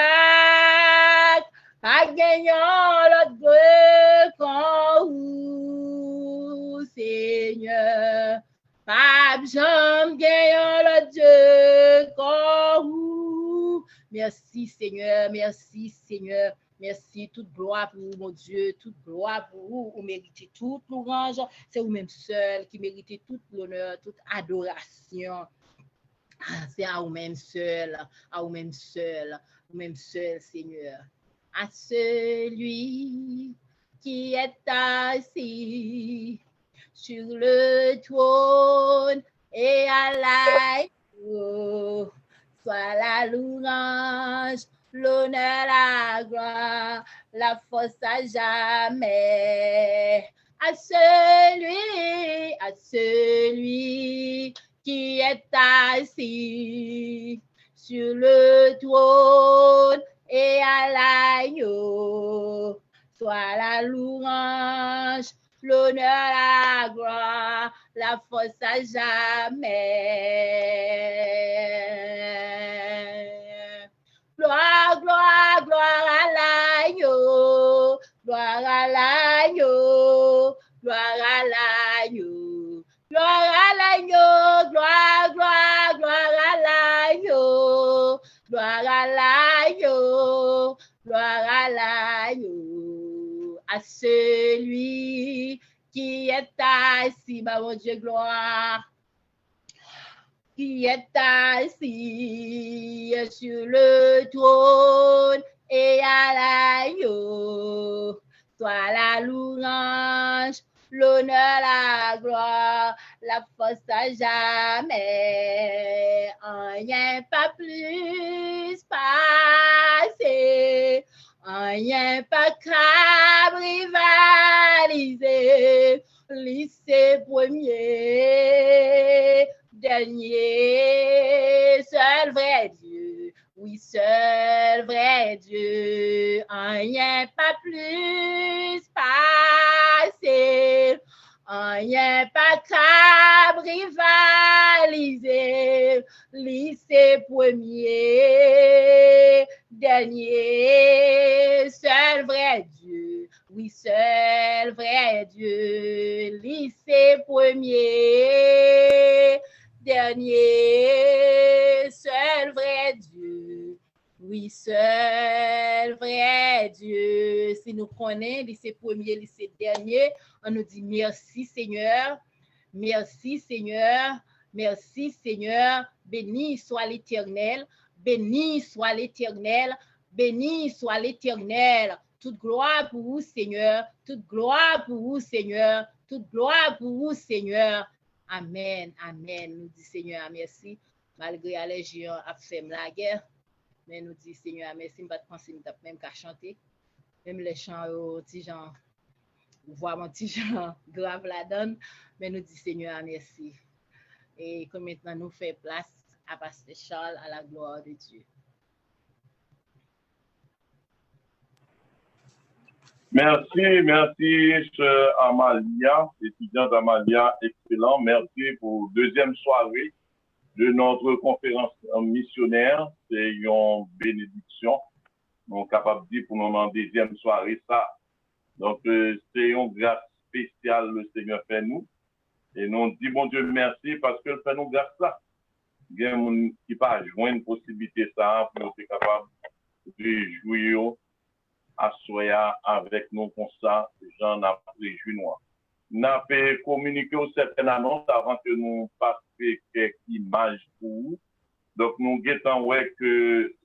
C: pas gagnant l'autre Dieu qu'on ou, Seigneur, pas jamais gagnant l'autre Dieu qu'on ou. Merci Seigneur, merci Seigneur. Merci, toute gloire pour vous, mon Dieu, toute gloire pour vous. Vous méritez toute louange. C'est vous-même seul qui méritez toute l'honneur, toute adoration. C'est à vous-même seul, à vous-même seul, vous-même seul, Seigneur. À celui qui est assis sur le trône et à l'agneau, soit la louange, l'honneur, la gloire, la force à jamais. À celui qui est assis sur le trône et à l'agneau, soit la louange, l'honneur, la gloire, la force à jamais. gloire, gloire à l'agneau, gloire à l'agneau, gloire à l'agneau, gloire à l'agneau, gloire, gloire, gloire à l'agneau, gloire à l'agneau, gloire à l'agneau, à celui qui est assis, bah mon Dieu, gloire, qui est assis sur le trône et à l'agneau, soit la louange, l'honneur, la gloire, la force à jamais, rien pas plus passé, rien pas capable rivaliser, lycée premier, dernier, seul vrai Dieu, oui, seul vrai Dieu, rien pas plus passé, rien pas capable rivaliser, lycée premier, dernier, seul vrai Dieu, oui, seul vrai Dieu, lycée premier, dernier, seul vrai Dieu, oui, seul vrai Dieu. Si nous connaissons lycée premier, lycée dernier, on nous dit merci Seigneur, merci Seigneur, merci Seigneur, béni soit l'Éternel, béni soit l'Éternel, béni soit l'Éternel. Toute gloire pour vous, Seigneur, toute gloire pour vous, Seigneur, toute gloire pour vous, Seigneur. Amen, amen. Nous dit Seigneur, merci. Malgré les géants a fait la guerre, mais nous dit Seigneur, merci. Je ne vais pas penser même qu'à chanter. Même les chants, petits gens, voir mon petit gens grave la donne, mais nous dit Seigneur, merci. Et que maintenant nous fait place à Pasteur Charles à la gloire de Dieu.
B: Merci, chère Amalia, étudiante Amalia, excellent. Merci pour deuxième soirée de notre conférence missionnaire. C'est une bénédiction. Nous sommes capables de dire pour nous en deuxième soirée ça. Donc, c'est une grâce spéciale le Seigneur fait nous. Et nous disons, bon Dieu, merci parce que le fait nous grâce ça. Il y a des gens qui pas joindre une possibilité ça pour nous être capables de jouer à soya avec nous comme ça, j'en ai réjoui nous. Nous avons communiqué certaines annonces avant que nous passions quelques images pour vous. Donc, nous guettons que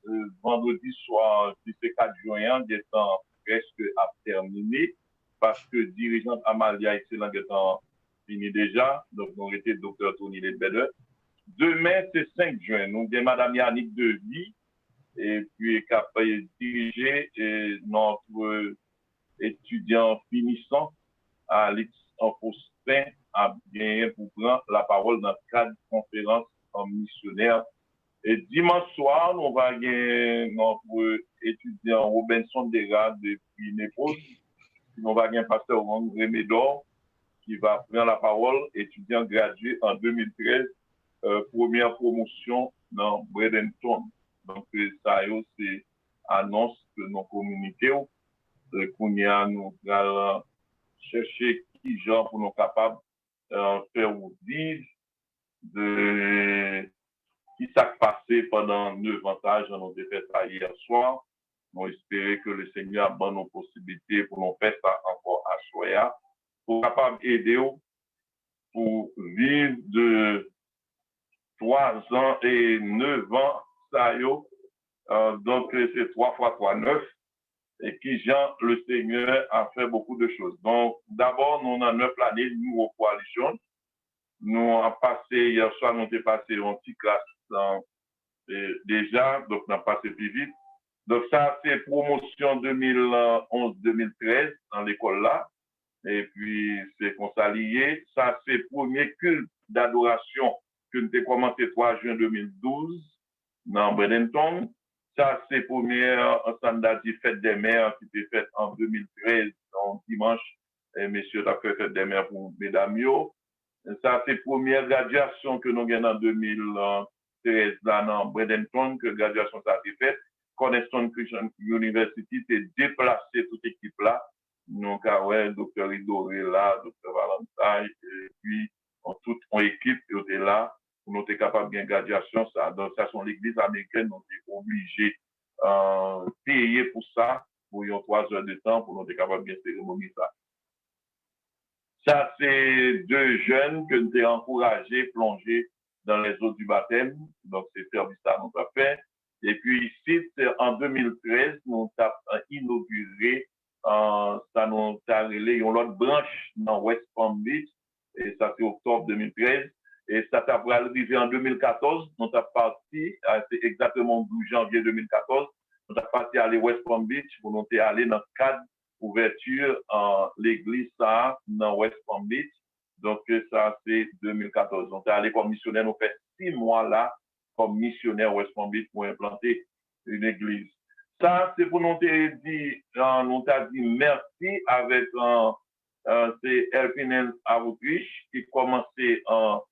B: vendredi soir, 4 juin, guettons presque à terminer parce que dirigeante Amalia Excellent guettons fini déjà. Donc, nous avons été docteur Tony Ledbeder. Demain, c'est 5 juin. Nous avons Madame Yannick Devy et puis capable diriger notre étudiant finissant Alex Faustin a bien pour prendre la parole dans le cadre de conférence en missionnaire. Et dimanche soir, nous va gagner notre étudiant Robinson Dera depuis Népos. Nous va gagner pasteur Rémédor qui va prendre la parole, étudiant gradué en 2013, première promotion dans Bradenton. Donc, ça, c'est annonce que nous communiquons. Qu'on y a, nous allons chercher qui genre pour nous capables de faire ou dire de qui s'est passé pendant 9 ans dans nos défaites hier soir. Nous espérons que le Seigneur a donné nos possibilités pour nous faire ça encore à Soya, pour capable aider pour vivre de 3 ans et 9 ans, ça y est. Donc, c'est 3 fois 3, 9. Et qui, Jean, le Seigneur a fait beaucoup de choses. Donc, d'abord, nous avons 9 années, nous, au coalition. Nous avons passé, hier soir, nous avons passé une petite classe déjà, donc nous avons passé plus vite. Donc, ça, c'est promotion 2011-2013 dans l'école là. Et puis, c'est qu'on s'est lié. Ça, c'est le premier culte d'adoration que nous avons commencé 3 juin 2012 dans Bradenton. Ça, c'est la première ensemble de fête des mères qui était faite en 2013, en dimanche. Et messieurs, a fait fête des mères pour mesdames. Ça, c'est la première graduation que nous avons en 2013 là dans Bradenton, que graduation ça a été faite. Cornerstone Christian University, c'est déplacer toute équipe là. Donc, ouais, docteur Idoré là, docteur Valentine, et puis, toute équipe qui est là, pour nous être capable de gagner graduation, ça. Donc, ça, sont l'église américaine, nous sommes obligés de payer pour ça, pour 3 heures de temps, pour nous être capable de bien cérémonier ça. Ça, c'est 2 jeunes que nous avons encouragés, plongés dans les eaux du baptême. Donc, c'est service ça, nous avons fait. Et puis, ici, en 2013, nous avons inauguré, ça nous a relé une autre branche dans West Palm Beach. Et ça, c'est octobre 2013. Et ça t'a arrivé en 2014. Nous avons parti, c'est exactement 12 janvier 2014. Nous avons parti aller West Palm Beach pour nous aller dans le cadre ouverture en l'église ça dans West Palm Beach. Donc, ça, c'est 2014. On est allé comme missionnaire, nous fait 6 mois là, comme missionnaire West Palm Beach pour implanter une église. Ça, c'est pour nous dire, nous t'a dit merci avec, c'est Helping Outreach qui commençait en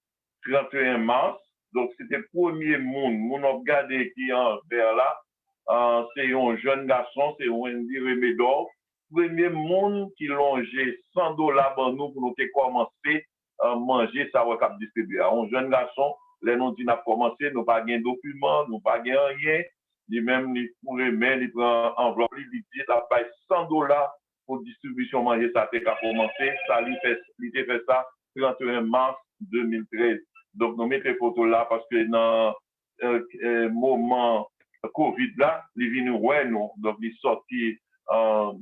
B: 31 mars. Donc, c'était le premier monde. Mon a regardé qui est en vers là. C'est un jeune garçon, c'est Wendy Remedor. Premier monde qui longeait $100 pour nous commencer à manger ça va cap distribuer. Un jeune garçon, les nous dit n'a commencé, nous pas gain document, nous pas gain rien, ni même ni pour remettre, il prend enveloppe, il dit la paye $100 pour distribution manger ça a commencé, ça lui fait ça 31 mars 2013. Donc nous mettons photo là parce que dans moment Covid là, il vient ouais nous, donc il sorti ça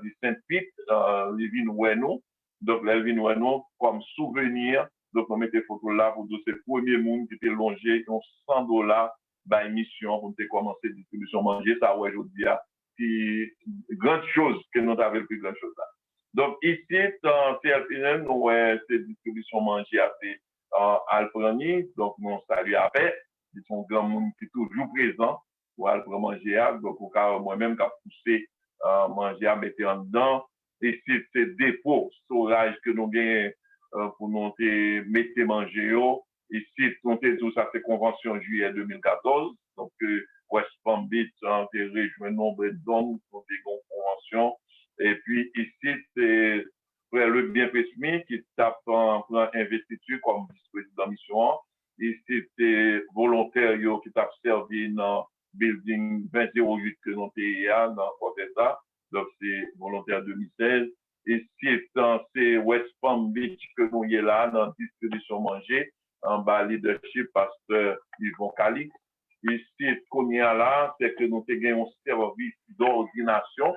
B: dit Saint-Pete, les vignes Oueno. Donc, les vignes Oueno, comme souvenir, donc, on met des photos là pour tous ces premiers monde qui étaient longés, qui ont $100 par émission pour commencer la distribution manger. Ça, ouais, je dis, c'est grande chose que nous avons plus grande chose là. Donc, ici, dans CLPN, ouais, c'est distribution manger assez Alprani. Donc, nous saluons après. Ils sont grand monde qui est toujours présent pour Alprani manger. Donc, moi-même, qui a poussé manger à mettre en dedans. Et c'est dépôt, storage que nous gagnons pour nous mettre manger. Ici, tout ça, c'est convention juillet 2014. Donc, West Palm Beach a rejoint nombre de dons pour des conventions. Et puis, ici, c'est le bien précis qui tape en investiture comme vice-président mission. Ici, c'est volontaire qui tape servi dans building 2008 que nous avons dans Corteza. Donc, c'est volontaire 2016. Ici, c'est West Palm Beach que nous y est là dans distribution manger, en bas leadership pasteur Yvon Calix. Ici, qu'on y a là, c'est que nous avons un service d'ordination.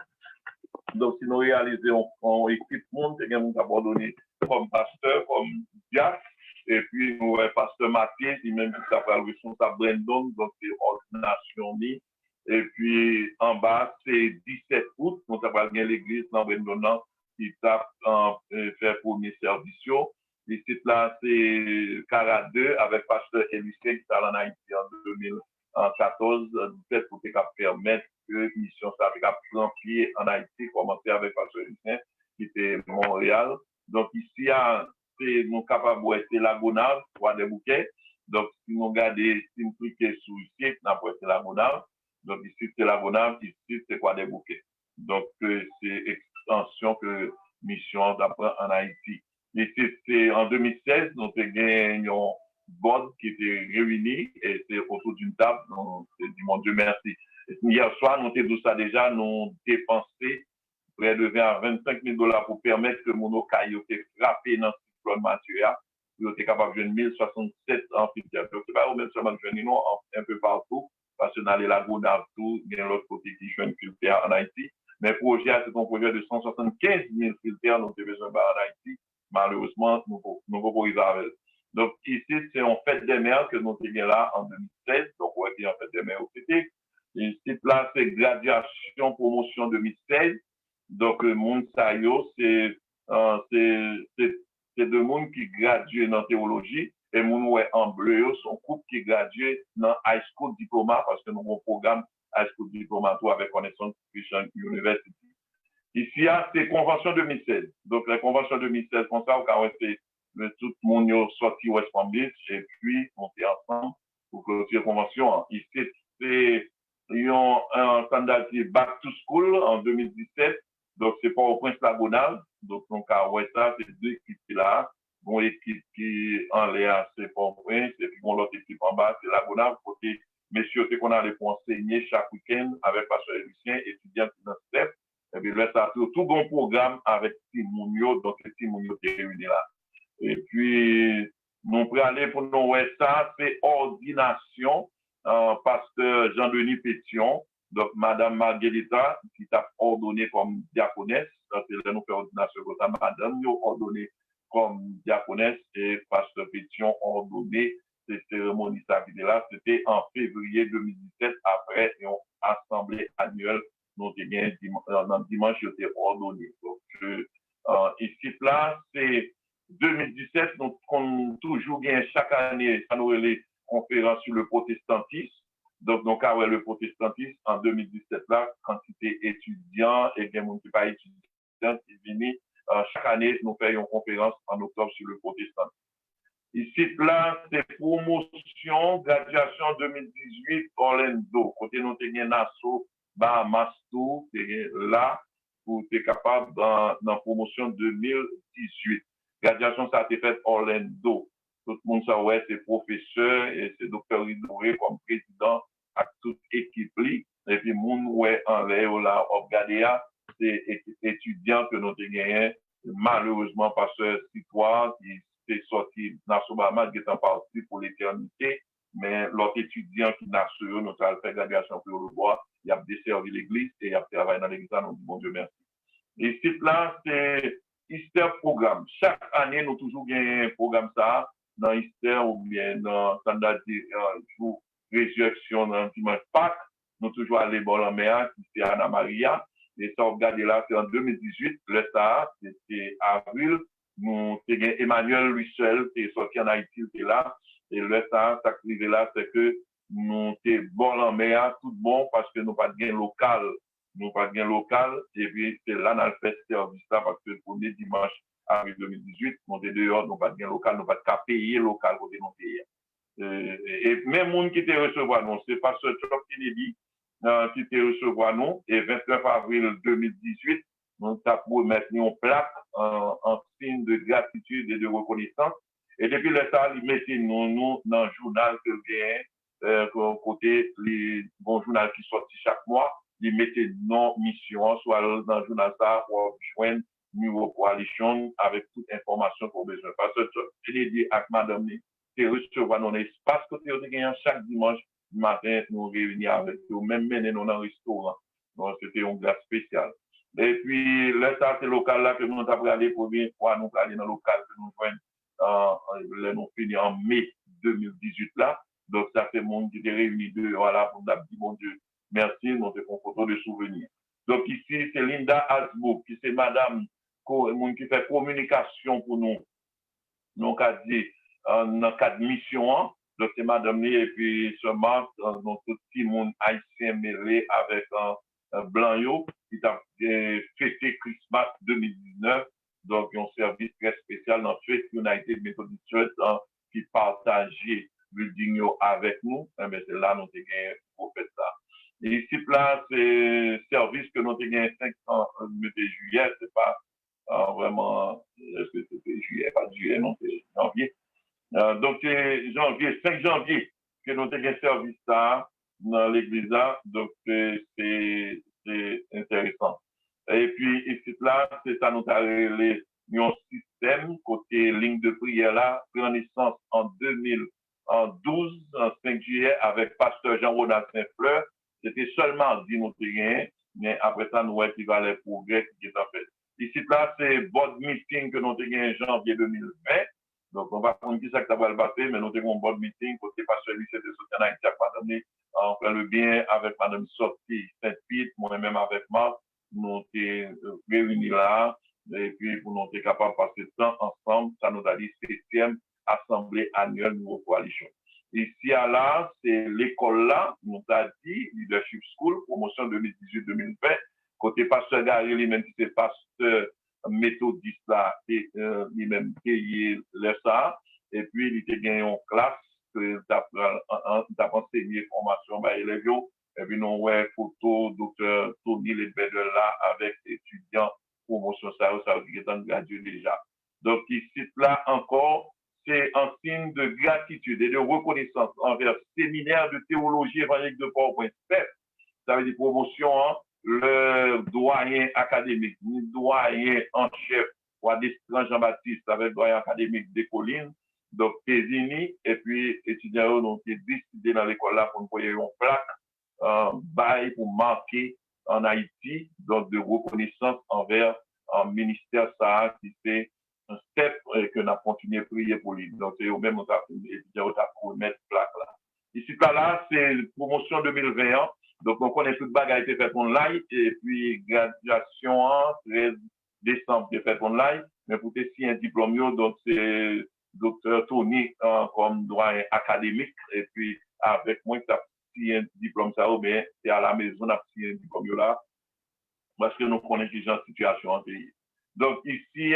B: Donc, si nous réalisons en équipe monde, nous avons abandonné comme pasteur, comme diacre. Et puis, nous avons pasteur Mathieu, qui même qui s'appelle responsable Brandon, donc c'est ordination. Et puis, en bas, c'est 17 août, nous avons bien l'église dans Brandon qui tape faire premier service. Ici, là, c'est Cara 2 avec pasteur Elisée qui est en Haïti en 2014, peut-être pour permettre que mission ça avec prendre pied en Haïti, commencer avec pasteur Elisée qui était Montréal. Donc, ici, c'est nous capables de être la gonave, pour des bouquets. Donc, si nous regardons, si nous cliquons sur ici, nous avons été la gonave. Donc, ici, c'est la gonave, ici, c'est quoi des bouquets. Donc, c'est extension que mission d'apprendre en Haïti. Ici, c'est en 2016, nous avons gagné un board qui était réuni et c'est autour d'une table. Donc, c'est du mon Dieu merci. Hier soir, nous avons dit ça déjà, nous dépensé près de 20 à 25 000 $ pour permettre que mon okaï ait frappé dans ce cyclone Mathieu. Nous sommes capables de jouer 1067 amphithéâtres. Donc, c'est pas au même seulement de jouer un peu partout, parce que dans les lagons d'Artou, il y a l'autre côté qui joue une filtre en Haïti. Mais le projet, c'est un projet de 175 000 filtres, nous avons besoin en Haïti. Malheureusement, nous ne pouvons pas y arriver. Donc, ici, c'est en fête des mères que nous sommes là en 2016. Donc, on va dire en fête des mères au CT. Ici, là, c'est graduation, promotion 2016. Donc, le monde Sayo, c'est deux mondes qui graduent dans la théologie et mon en bleu, son couple qui graduent dans High School Diploma parce que nous avons un programme High School Diploma avec Cornerstone Christian University. Ici, c'est Convention 2016. Donc, la Convention 2016, comme ça, on a fait tout le monde sorti West Palm Beach et puis monter ensemble pour clôturer la Convention. Ici, c'est ils ont un standard qui est Back to School en 2017. Donc, c'est pas au Prince-Lagonal. Donc, on a ouais, ça, c'est deux équipes là. Bon, équipe qui en l'air, c'est Port-au-Prince. Et puis, bon, l'autre équipe en bas, c'est Lagonal. Côté, messieurs, c'est qu'on allait pour enseigner chaque week-end avec Pasteur Lucien, étudiant qui dans step. Et puis, là, ça, tout bon programme avec Timounio. Donc, c'est Timounio qui est réuni là. Et puis, nous pour aller pour nous, ouais, ça, c'est ordination. Pasteur Jean-Denis Pétion, donc Madame Marguerita, qui t'a ordonné comme diaconesse. C'est là nous fait ordination comme ça. Madame nous ordonné comme diaconesse et Pasteur Pétion ordonné ces cérémonies là. C'était en février 2017 après une assemblée annuelle. Nous avons dimanche, j'étais ordonné. Donc, ici, là, c'est 2017, nous avons toujours bien chaque année, ça nous les conférences sur le protestantisme. Donc, le protestantisme en 2017 là, quantité étudiants et des gens qui pas étudiants qui viennent chaque année, nous faisons une conférence en octobre sur le protestantisme. Ici, là, c'est promotion, graduation 2018 Orlando. Côté nous avons Nassau, Bahamas, tout, là, pour être capable dans la promotion 2018. Graduation, ça a été fait Orlando. Tout le monde sait, ouais, c'est professeur et c'est docteur Ridoré comme président à toute équipe. Et puis, moun, ouais, en l'air, là, Obgadea, c'est étudiant que nous avons gagné. Malheureusement, pasteur Citoine, qui s'est sorti dans ce moment, qui est en partie pour l'éternité. Mais l'autre étudiant qui n'a su, nous avons fait graduation pour le bois, il a desservi l'église et il a travaillé dans l'église. Nous disons, bon Dieu merci. Et ici, là, c'est Easter programme. Chaque année, nous toujours gagnons un programme ça, dans Easter ou bien dans standard jour résurrection dans dimanche Pâques. Nous toujours allés bon la mer, qui c'est Anna Maria. Et ça, regardez là, c'est en 2018, le ça, c'était avril. Nous, c'est Emmanuel lui seul, qui est sorti en Haïti, qui est là. Et le ça, ça qui est là, c'est que nous, c'est bon la mer, tout bon, parce que nous pas de gain local. Nous pas de gain local, et puis c'est là dans le fait service là, parce que le premier dimanche avril 2018, nous sommes dehors, nous pas de gain local, nous pas de cas payer local côté non payé. Et même monde qui te recevoir nous, c'est pas ce Chuck Kennedy qui te recevoir nous, et 29 avril 2018, nous avons mettre une plaque en signe de gratitude et de reconnaissance. Et depuis le temps, ils mettent nous dans le journal que vient côté les bons journal qui sortent chaque mois. Ils mettaient nos missions, soit dans le journal ça, pour joindre Nouveau Coalition avec toute information qu'on a besoin. Parce que je l'ai dit à madame, c'est recevoir dans l'espace que tu as chaque dimanche matin, nous réunir avec eux, même mener dans un restaurant. Donc, c'était une glace spéciale. Et puis, là, ça, c'est local là que nous avons allé pour bien fois, nous aller dans le local que nous joignons, nous fini en mai 2018 là. Donc, ça fait monde qui est réuni deux, voilà, pour nous dire, mon Dieu, merci, nous avons photo de souvenirs. Donc, ici, c'est Linda Hasbrook, qui c'est madame, qui fait communication pour nous. Donc, a dit, dans cadre de mission, donc c'est madame, et puis seulement, donc, tout le monde haïtien mêlé avec un blanc, qui a fêté Christmas 2019. Donc, un service très spécial dans Faith United Methodist Church, qui partageait building avec nous. Mais c'est là, nous avons gagné pour faire ça. Et ici, là, c'est service que nous avons gagné 500 de juillet, c'est pas vraiment, est-ce que c'était juillet, pas juillet, non, c'est janvier. Donc, c'est janvier, 5 janvier, que nous avons gagné service ça dans l'église là. Donc, c'est intéressant. Et puis, ici, là, c'est ça, nous avons un système, côté ligne de prière là, pris en naissance en 2012, en 5 juillet, avec pasteur Jean-Ronald Saint-Fleur. C'était seulement 10 nous mais après ça, nous avons équivalent progrès qui est en fait. Ici, là, c'est board meeting que nous avons gagné en janvier 2020. Donc, on va prendre qui ça que ça va le battre, mais nous avons un board meeting côté pasteur Lucien de Sotiana, qui a donné, on fait le bien avec madame Sophie Saint-Pete, moi-même avec Marc. Nous avons réunis là, et puis pour nous être capables de passer le temps ensemble, ça nous a dit 7e Assemblée annuelle Nouveau Coalition. Ici à là, c'est l'école là, nous a dit, Leadership School, promotion 2018-2020, côté pasteur Gary, lui-même qui c'est pasteur méthodiste là, et lui-même payé le ça, et puis il était gagné en classe, il a enseigné formation par élèves, Et puis, nous, ouais, photo, docteur Tony Ledbetter là, avec étudiants, promotion, ça qui est en gradué déjà. Donc, ici, là encore, c'est un signe de gratitude et de reconnaissance envers le séminaire de théologie évangélique de Port-au-Prince. Ça veut dire promotion, hein, le doyen académique, le doyen en chef, Wadestran Jean-Baptiste, avec le doyen académique des Collines, donc Pézini, et puis étudiants ont été décidés dans l'école là pour nous payer une plaque, bail pour marquer en Haïti, donc de reconnaissance envers un ministère ça qui fait un step que nous avons continué à prier pour lui. Donc, c'est au même temps que étudiants pour mettre plaque là. Ici, là, c'est promotion 2021. Donc, on connaît toute bagaille qui est faite online, et puis graduation 13 décembre qui est faite online, mais pour tester un diplôme, donc c'est docteur Tony comme droit académique, et puis avec moi, tu as pris un diplôme, ça, mais c'est à la maison, on a pris un diplôme là, parce que nous connaissons déjà la situation en pays. Donc, ici,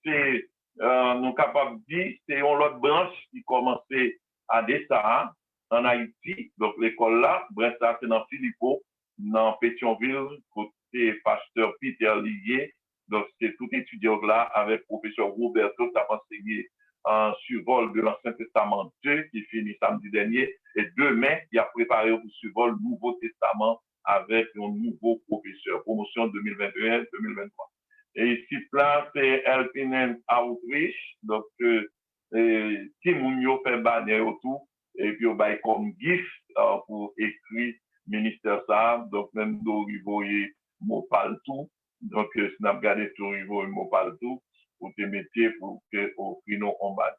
B: c'est, nous capables de dire, c'est une autre branche qui commençait à Dessara, en Haïti, donc l'école là, Bressa, c'est dans Philippot, dans Pétionville, côté pasteur Peter Liguier, donc c'est tout étudiant là, avec professeur Roberto, qui a enseigné un survol de l'Ancien Testament 2, qui finit samedi dernier, et demain, il a préparé pour survol le Nouveau Testament avec un nouveau professeur, promotion 2021-2023. Et ici, là, c'est Helping Outreach, donc, Timounio fait banner autour, et puis on va comme gift pour écrire ministère ça, donc même d'Orivo et Mopaltou, donc si on a regardé tout Orivo et Mopaltou, pour te mettre pour que au prix on batte.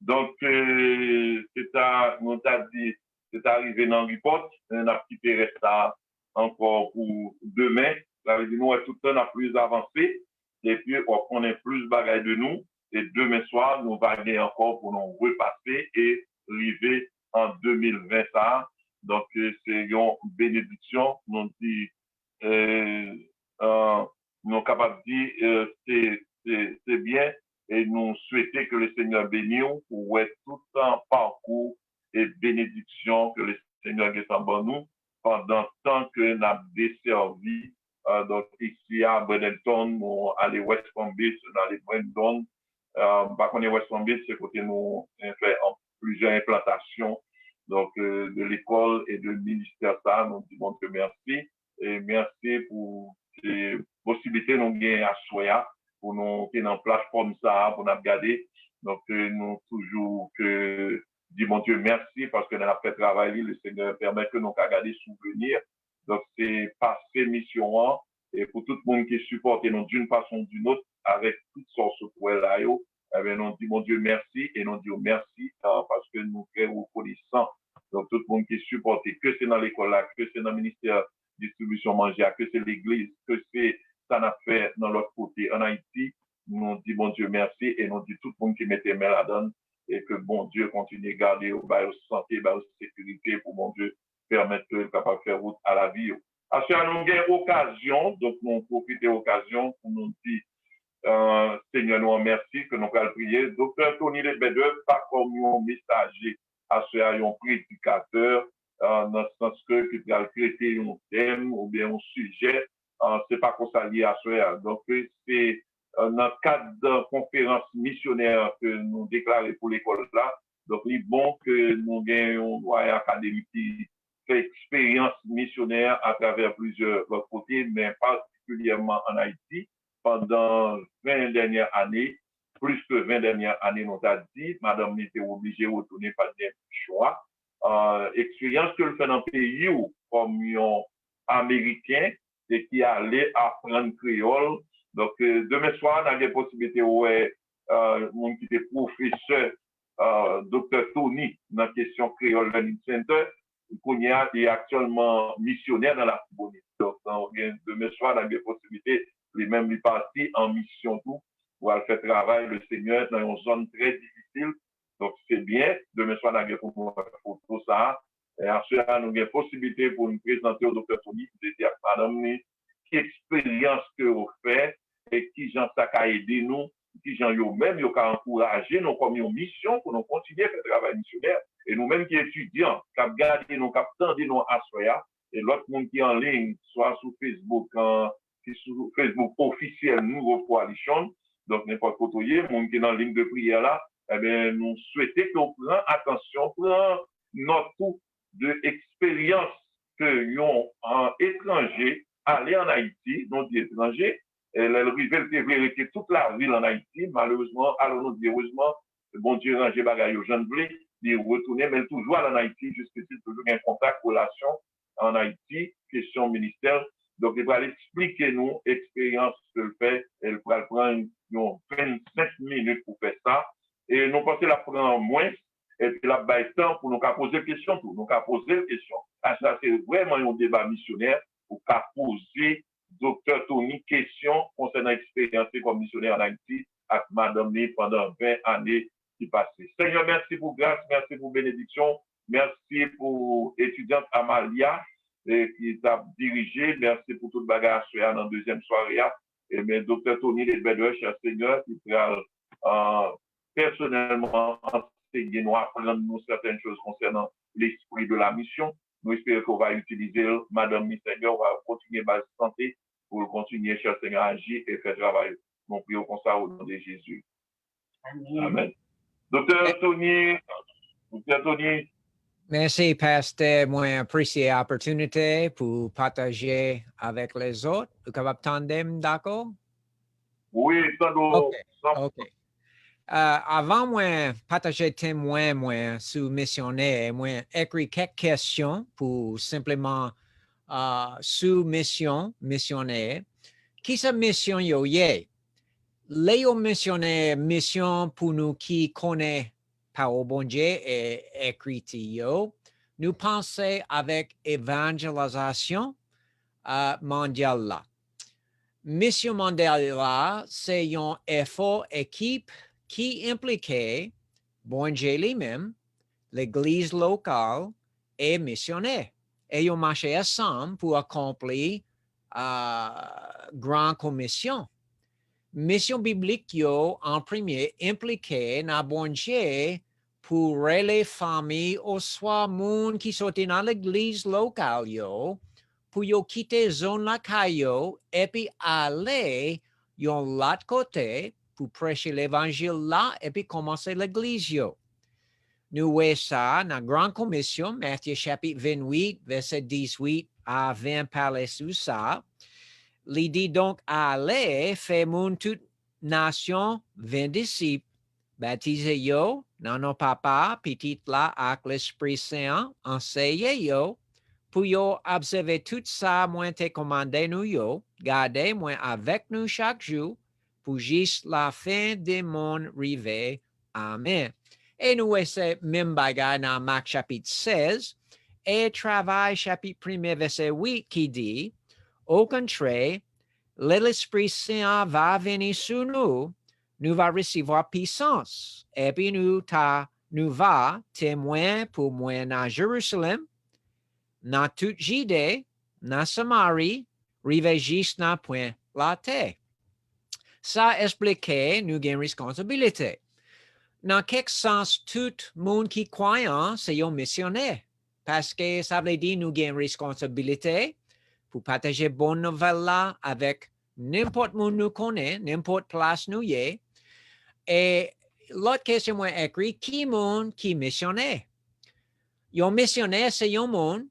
B: Donc c'est à, on t'a dit, c'est arrivé dans le report, on a quitté ça encore pour demain, ça veut dire nous tout le temps plus avancé, et puis on connaît plus bagaille de nous, et demain soir, nous va aller encore pour nous repasser et arriver en 2020 ça. Donc, c'est une bénédiction. Nous dit, nous capables de dire, c'est bien et nous souhaitons que le Seigneur bénisse pour être tout un parcours et bénédiction que le Seigneur est en nous pendant tant que nous avons desservi. Donc, ici à Bradenton, nous allons à West Palm Beach, dans les Brandon. Par contre, West Palm Beach, c'est côté nous fait plusieurs implantations donc de l'école et de ministère ça. Nous disons que merci et merci pour les possibilités nous gagnent à Soya pour nous tenir en plateforme ça pour nous regarder. Donc nous toujours que dis mon Dieu merci parce que dans la fait travail le Seigneur permet que nous regarder souvenir. Donc c'est passer mission et pour tout le monde qui supporte nous d'une façon ou d'une autre avec toutes sortes de points là yo. Eh bien, nous disons, mon Dieu, merci, et nous disons merci, parce que nous sommes reconnaissants. Donc, tout le monde qui supporte, que c'est dans l'école là, que c'est dans le ministère de distribution manger, que c'est l'église, que c'est, ça n'a fait dans l'autre côté, en Haïti, nous disons, mon Dieu, merci, et nous disons tout le monde qui mettait main là-dedans, et que bon Dieu continue à garder au santé, au sécurité, pour mon Dieu, permettre que capable de faire route à la vie. À ce moment, nous avons occasion, donc nous profitons de l'occasion pour nous dire, Seigneur, nous remercie que nous allons prier. Docteur Tony Ledbetter, pas comme un messager, à ce un prédicateur, dans le sens que tu vas traiter un thème ou bien un sujet, c'est pas qu'on s'allie à ce. Donc, c'est dans le cadre de conférence missionnaire que nous déclarons pour l'école là. Donc, il est bon que nous ayons un doyen académique qui fait expérience missionnaire à travers plusieurs côtés, mais particulièrement en Haïti. Pendant 20 dernières années, plus que 20 dernières années, nous a dit, madame était obligée de retourner par des choix. Expérience que le fait dans le pays où, comme un Américain, et qui allait apprendre créole. Donc, demain soir, on a des possibilités où, mon qui était professeur, Dr. Tony, dans la question créole learning center, qui est actuellement missionnaire dans la Bonite. Donc, demain soir, on a des possibilités lui-même est parti en mission tout pour aller faire travail le Seigneur dans une zone très difficile. Donc, c'est bien. Demain soir, nous avons photo ça. Et ensuite, nous avons une possibilité pour nous présenter au docteur Tony, de dire, madame, quelle expérience que vous faites et qui gens ça a aidé nous, qui gens yo même yo a encouragé nous comme une mission pour nous continuer à faire travail missionnaire. Et nous-mêmes qui étudiants, qui avons gardé nous, qui avons tendu nous à Soya, et l'autre monde qui est en ligne, soit sur Facebook, sur Facebook officiel Nouveau Coalition, donc n'importe quoi, le monde qui est en ligne de prière là, eh bien, nous souhaitons qu'on prenne attention, prenne notre tour de expérience que nous, en étranger, aller en Haïti, non dit étranger, elle rivière vérité toute la ville en Haïti, malheureusement, alors nous dire heureusement, bon Dieu, ranger bagaille aux jeunes bleus, de retourner, mais toujours en Haïti, jusqu'ici, toujours un contact, relation en Haïti, question ministère. Donc, il va expliquer nous l'expérience qu'elle fait. Elle va prendre 25 minutes pour faire ça. Et nous pensons la prendre moins. Et puis, là, il y a temps pour nous poser des questions. Pour nous poser des questions. Ah, ça, c'est vraiment un débat missionnaire pour poser Dr. Tony question concernant l'expérience comme missionnaire en Haïti avec Madame Né pendant 20 années qui passaient. Seigneur, merci pour grâce, merci pour bénédiction, merci pour étudiante Amalia qui t'a dirigé, merci pour toute bagarre dans la deuxième soirée. Et bien, Dr. Tony Ledbeder, cher Seigneur, qui va personnellement enseigner, nous apprendre nous certaines choses concernant l'esprit de la mission. Nous espérons qu'on va utiliser Madame Seigneur, on va continuer base santé pour continuer, cher Seigneur, à agir et faire travail. Nous prions comme ça au nom de Jésus. Amen. Amen. Docteur Tony.
E: Merci, Pasteur. Moi, apprécié l'opportunité pour partager avec les autres. Vous capable tandem, d'accord?
B: Oui, tandem.
E: OK. Avant moi partager témoin moi sur missionnaire, moi écrit quelques questions pour simplement sur missionnaire. Qui sa mission yo yé? Les missionnaire mission pour nous qui connaît par au bon Dieu et écrit yo. Nous pensons avec évangélisation mondiale là. Mission mondiale là, c'est un effort équipe qui impliquait bon Dieu lui-même, l'église locale et missionnaire. Et ils ont marché ensemble pour accomplir grande commission. Mission biblique yo en premier impliqué na bon Dieu pour les familles ou soit monde qui sont dans l'église locale yo pour yo quitter zone la caillou et puis aller yon l'autre côté pour prêcher l'évangile là et puis commencer l'église yo. Nous voyons ça dans la grande commission, Matthieu chapitre 28, verset 18 à 20 parle sur ça. Il dit donc, allez, fait moun toute nation 20 disciples, baptisez yo, dans nos papas, petit là, avec l'Esprit Saint, enseignez yo, pour yo observer tout ça, moi te commandé nous yo, gardez moi avec nous chaque jour, pour juste la fin des mondes arriver. Amen. Et nous, c'est même bagarre dans Marc chapitre 16, et travail chapitre 1 verset 8 qui dit, au contraire, l'Esprit Saint va venir sur nous, nous va recevoir puissance, et puis nous va témoin pour moi dans Jérusalem, dans toute Judée, dans Samarie, rive juste dans point la terre. Ça explique nous avons une responsabilité. Dans quel sens, tout le monde qui croit, c'est un missionnaire. Parce que ça veut dire nous avons une responsabilité pour partager bonne nouvelle là avec n'importe où nous connaît, n'importe place nous y est. Et l'autre question moi écrit, qui monde qui missionnaire? Un missionnaire, c'est un monde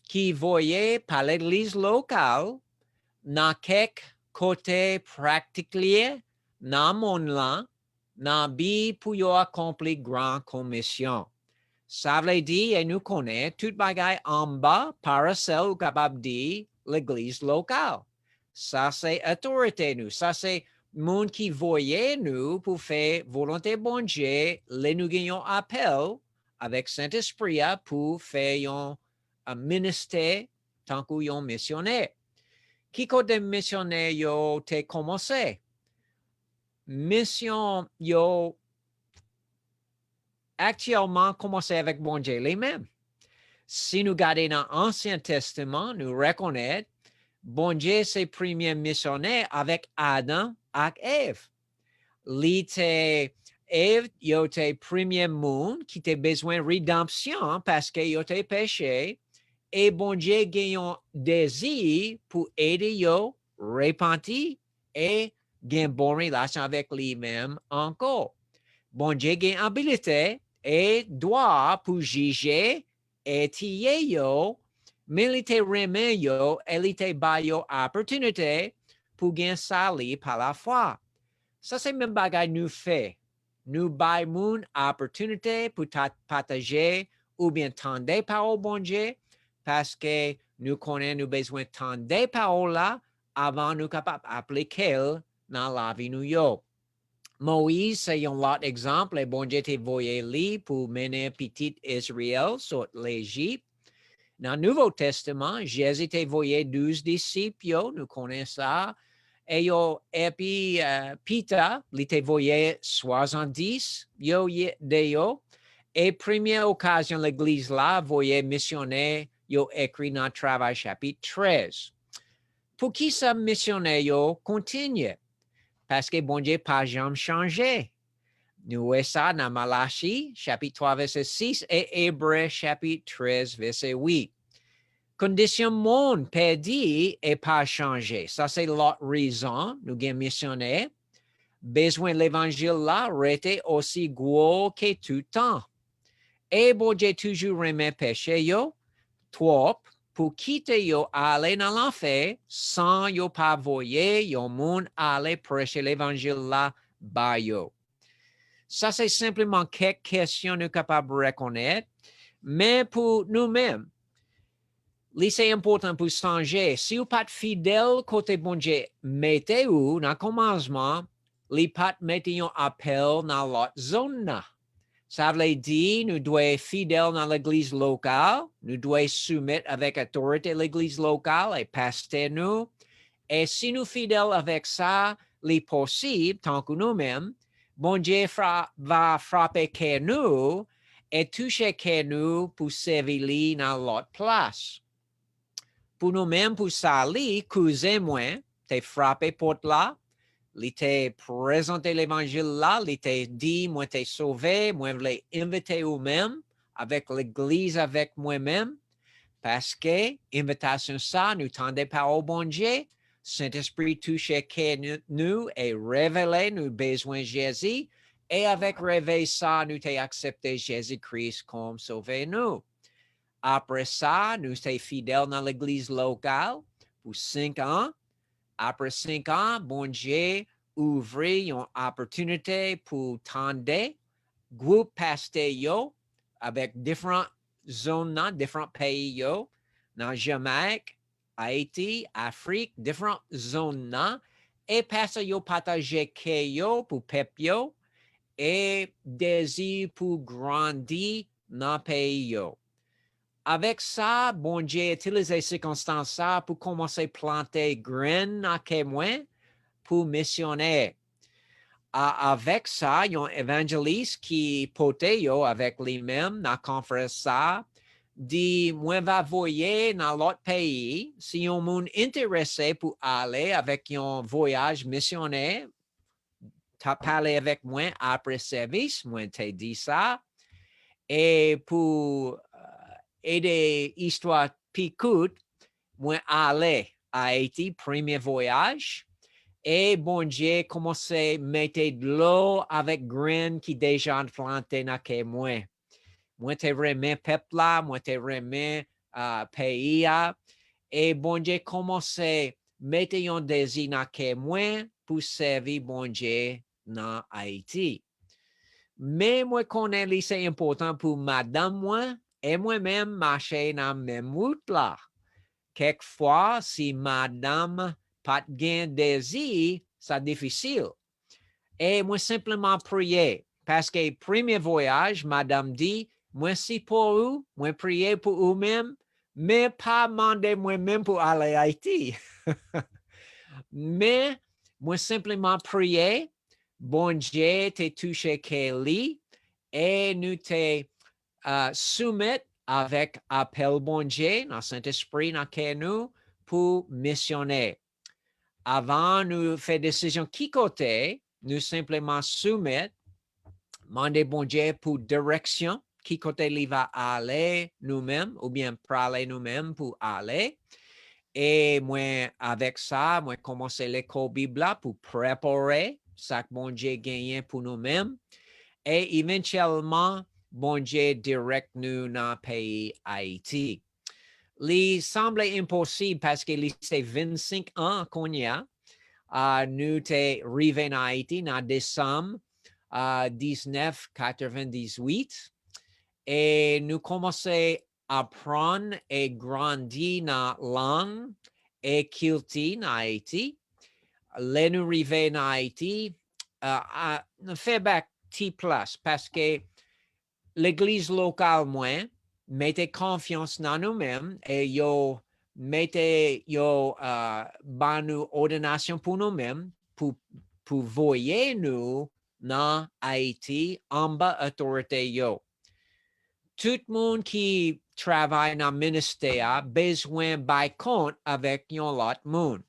E: qui voyait par l'église locale dans quelques côtés particuliers dans le monde là, dans le but pour accomplir grande commission. Ça veut dire, et nous connaissons, tout bagaille en bas, paracel ou capable de dire l'église locale. Ça, c'est autorité, nous. Ça, c'est le monde qui voyait nous pour faire volonté bon Dieu. Les nous gagnons appel avec Saint-Esprit pour faire un ministère tant qu'on missionnaire. Qui côté missionnaire yo te commencé? Mission yo actuellement commencé avec bon Dieu lui-même. Si nous regardons dans l'Ancien Testament, nous reconnaissons bon Dieu c'est premier missionnaire avec Adam et Ève. Ève, yo te premier monde qui a besoin de rédemption parce que yo te péché et bon Dieu gagne un désir pour aider yo, repentir et gagne bonne relation avec lui-même encore. Bon Dieu gagne habilité et droit pour juger et tirer yo, mais il te remet yo, il te bat yo opportunité pour gagner salut par la foi. Ça, c'est même bagage nous fait. Nous bail moun opportunité pour partager ou bien tendre parole bon Dieu parce que nous connaissons nous besoin tendre parole là avant nous capable appliquer dans la vie nous yo. Moïse, c'est un autre exemple, et bon Dieu t'a envoyé lui pour mener petit Israël sur l'Égypte. Dans le Nouveau Testament, Jésus t'a envoyé 12 disciples, yo, nous connaissons ça. Et puis Peter, il t'a envoyé 70, yo, de yo. Et première occasion, l'église là, voyez missionnaire, yo écrit dans le travail chapitre 13. Pour qui ça missionnaire, yo, continue? Parce que bon Dieu pas jamais changé. Nous voyons ça dans Malachie, chapitre 3, verset 6, et Hébreux, chapitre 13, verset 8. Condition monde perdu et pas changé. Ça, c'est l'autre raison, nous avons missionnaire. Besoin de l'évangile là, rester aussi gros que tout le temps. Et bon Dieu toujours remet péché, yo, trop, pour quitter yo aller dans l'enfer sans yo pas voyer yo monde aller prêcher l'évangile là bas yo. Ça c'est simplement quelques questions nous capables de reconnaître, mais pour nous-mêmes, c'est important pour changer. Si vous pas fidèle côté bon Dieu, mettez-vous dans le commencement, les pas mettez un appel dans l'autre zone. Ça veut dire, nous devons être fidèles dans l'église locale, nous devons soumettre avec autorité l'église locale et pasteur nous. Et si nous fidèles avec ça, les possible, tant que nous-mêmes, bon Dieu va frapper que nous et toucher que nous pour servir dans l'autre place. Pour nous-mêmes, pour ça, cousin moi, t'es frappé porte là, il t'a présenté l'évangile là, il t'a dit, moi t'es sauvé, moi je voulais inviter vous-même avec l'église, avec moi-même, parce que invitation ça, nous tendez par au bon Dieu, Saint-Esprit touche nous et révélé nous besoin de Jésus, et avec réveil ça, nous t'ai accepté Jésus-Christ comme sauvé nous. Après ça, nous sommes fidèles dans l'église locale pour 5 ans. Après 5 ans, bon Dieu ouvre une opportunité pour tendre groupe pasteur avec différentes zones, différents pays, dans Jamaïque, Haïti, Afrique, différentes zones, et pasteur partager que pour peuple et désir pour grandir dans le pays. Avec ça, bon Dieu utilise ces circonstances pour commencer à planter graines à témoin pour missionner. Avec ça, il y a un évangéliste qui pote avec lui-même dans la conférence ça, dit, moi va voyager dans l'autre pays, si on est intéressé pour aller avec un voyage missionnaire, t'as parlé avec moi après service, moi t'ai dit ça, et pour aider histoire picoute, moi aller à Haïti, premier voyage, et bon Dieu commençait à mettre de l'eau avec graines qui déjà planté dans que moi. Moi te remets peuple là, moi te remets pays là, et bon Dieu commençait à mettre un désir dans que moi pour servir bon Dieu dans Haïti. Mais moi connais c'est important pour madame moi et moi-même marcher dans la même route là. Quelquefois, si madame pas de désir, c'est difficile. Et moi simplement prier. Parce que premier voyage, madame dit, moi si pour vous, moi prier pour vous-même, mais pas demander moi-même pour aller à Haïti. Mais moi simplement prier, bon Dieu te touché Kelly et nous te soumettre avec appel bon Dieu dans Saint-Esprit dans nous pour missionner. Avant nous faire décision qui côté, nous simplement soumettre, demander bon Dieu pour direction qui côté li va aller nous-mêmes ou bien praler nous-mêmes pour aller. Et moi, avec ça, moi, commencer l'école Bible pour préparer ça que bon Dieu gagne pour nous-mêmes. Et éventuellement, bon Dieu direct nous dans le pays Haïti. Il semble impossible parce que c'est 25 ans qu'on y a. Nous sommes arrivés en Haïti en décembre 1998 et nous commençons à apprendre et grandir dans la langue et culture en Haïti. Les nous arrivés en Haïti, nous faisons petit plus parce que l'église locale, moi, mettait confiance dans nous-mêmes et yo mettez yo nous ordination pour nous-mêmes pour voyer nous dans Haïti en bas autorité yo. Tout le monde qui travaille dans le ministère a besoin de compte avec yon lot monde.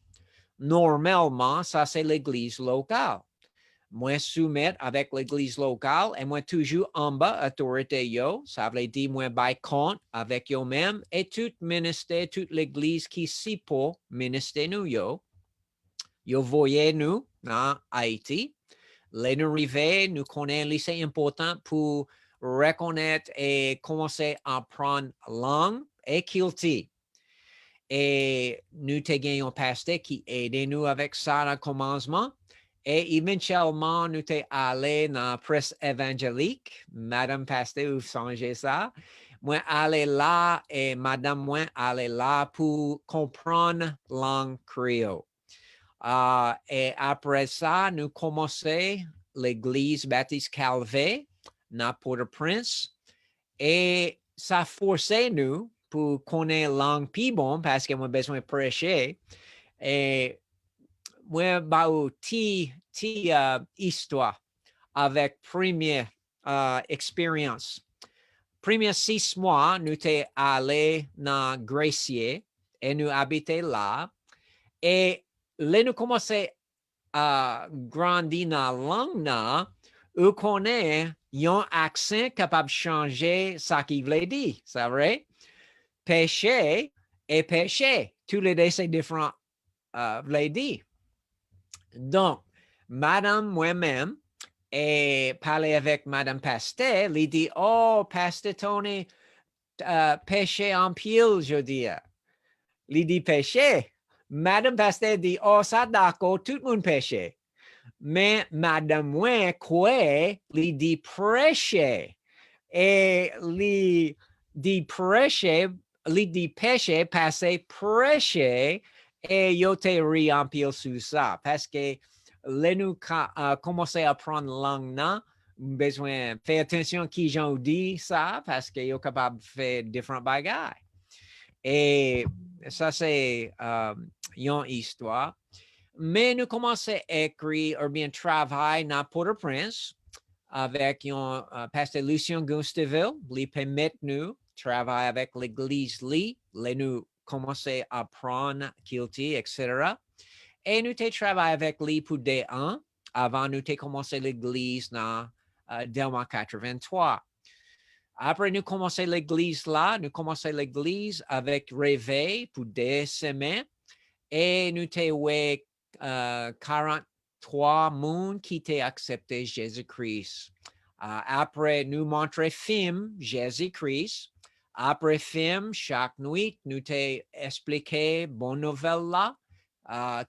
E: Normalement, ça c'est l'église locale. Moi soumettre avec l'église locale et moi toujours en bas autorité yo, ça veut dire moi by compte avec yo même et tout ministère, toute l'église qui s'y pour ministère nous yo voyez nous dans Haïti, les nous arrivés, nous connaissons c'est important pour reconnaître et commencer à apprendre langue et culture. Et nous te gagnons un pasteur qui aide nous avec ça dans le commencement. Et éventuellement, nous sommes allés dans la presse évangélique. Madame Pasteur, vous songez ça? Moi, allé là et Madame, moi, allé là pour comprendre la langue créole. Et après ça, nous commençons l'église baptiste Calvé dans Port-au-Prince. Et ça forçait nous pour connaître la langue plus bon parce que moi, besoin de prêcher. Et moi, histoire avec première expérience. Première 6 mois, nous sommes allés dans Gracier et nous habitons là. Et là, nous commençons à grandir dans la langue, nous connaissons un accent capable de changer ce qu'il veut dire, c'est vrai? Péché et péché, tous les deux, c'est différent, veut dire. Donc, Madame moi-même, et parler avec Madame Pasteur, lui dit, oh, Pasteur Tony, péché en pile, je dis. Lui dit péché. Madame Pasteur dit, oh, ça d'accord, tout le monde péché. Mais Madame moi, quoi, lui dit prêcher. Et lui dit prêcher, lui dit péché, passer prêcher. Et yo te ri en pile sur ça, parce que là, nous commençons à apprendre la langue, besoin de faire attention à qui j'en dis ça, parce que yo capable de faire différents bagages. Et ça, c'est une histoire. Mais nous commençons à écrire ou bien travailler dans Port-au-Prince avec un pasteur Lucien Gustaville, lui permet nous travailler avec l'église Lee, nous commencer à apprendre culture, etc. Et nous avons travaillé avec lui pour des ans avant nous avons commencé l'église dans Delma 83. Après nous commençons l'église là, nous commençons l'église avec Réveil pour des semaines et nous avons 43 personnes qui ont accepté Jésus-Christ. Après nous montrer film Jésus-Christ. Après film, chaque nuit, nous t'ai expliqué bonne nouvelle là,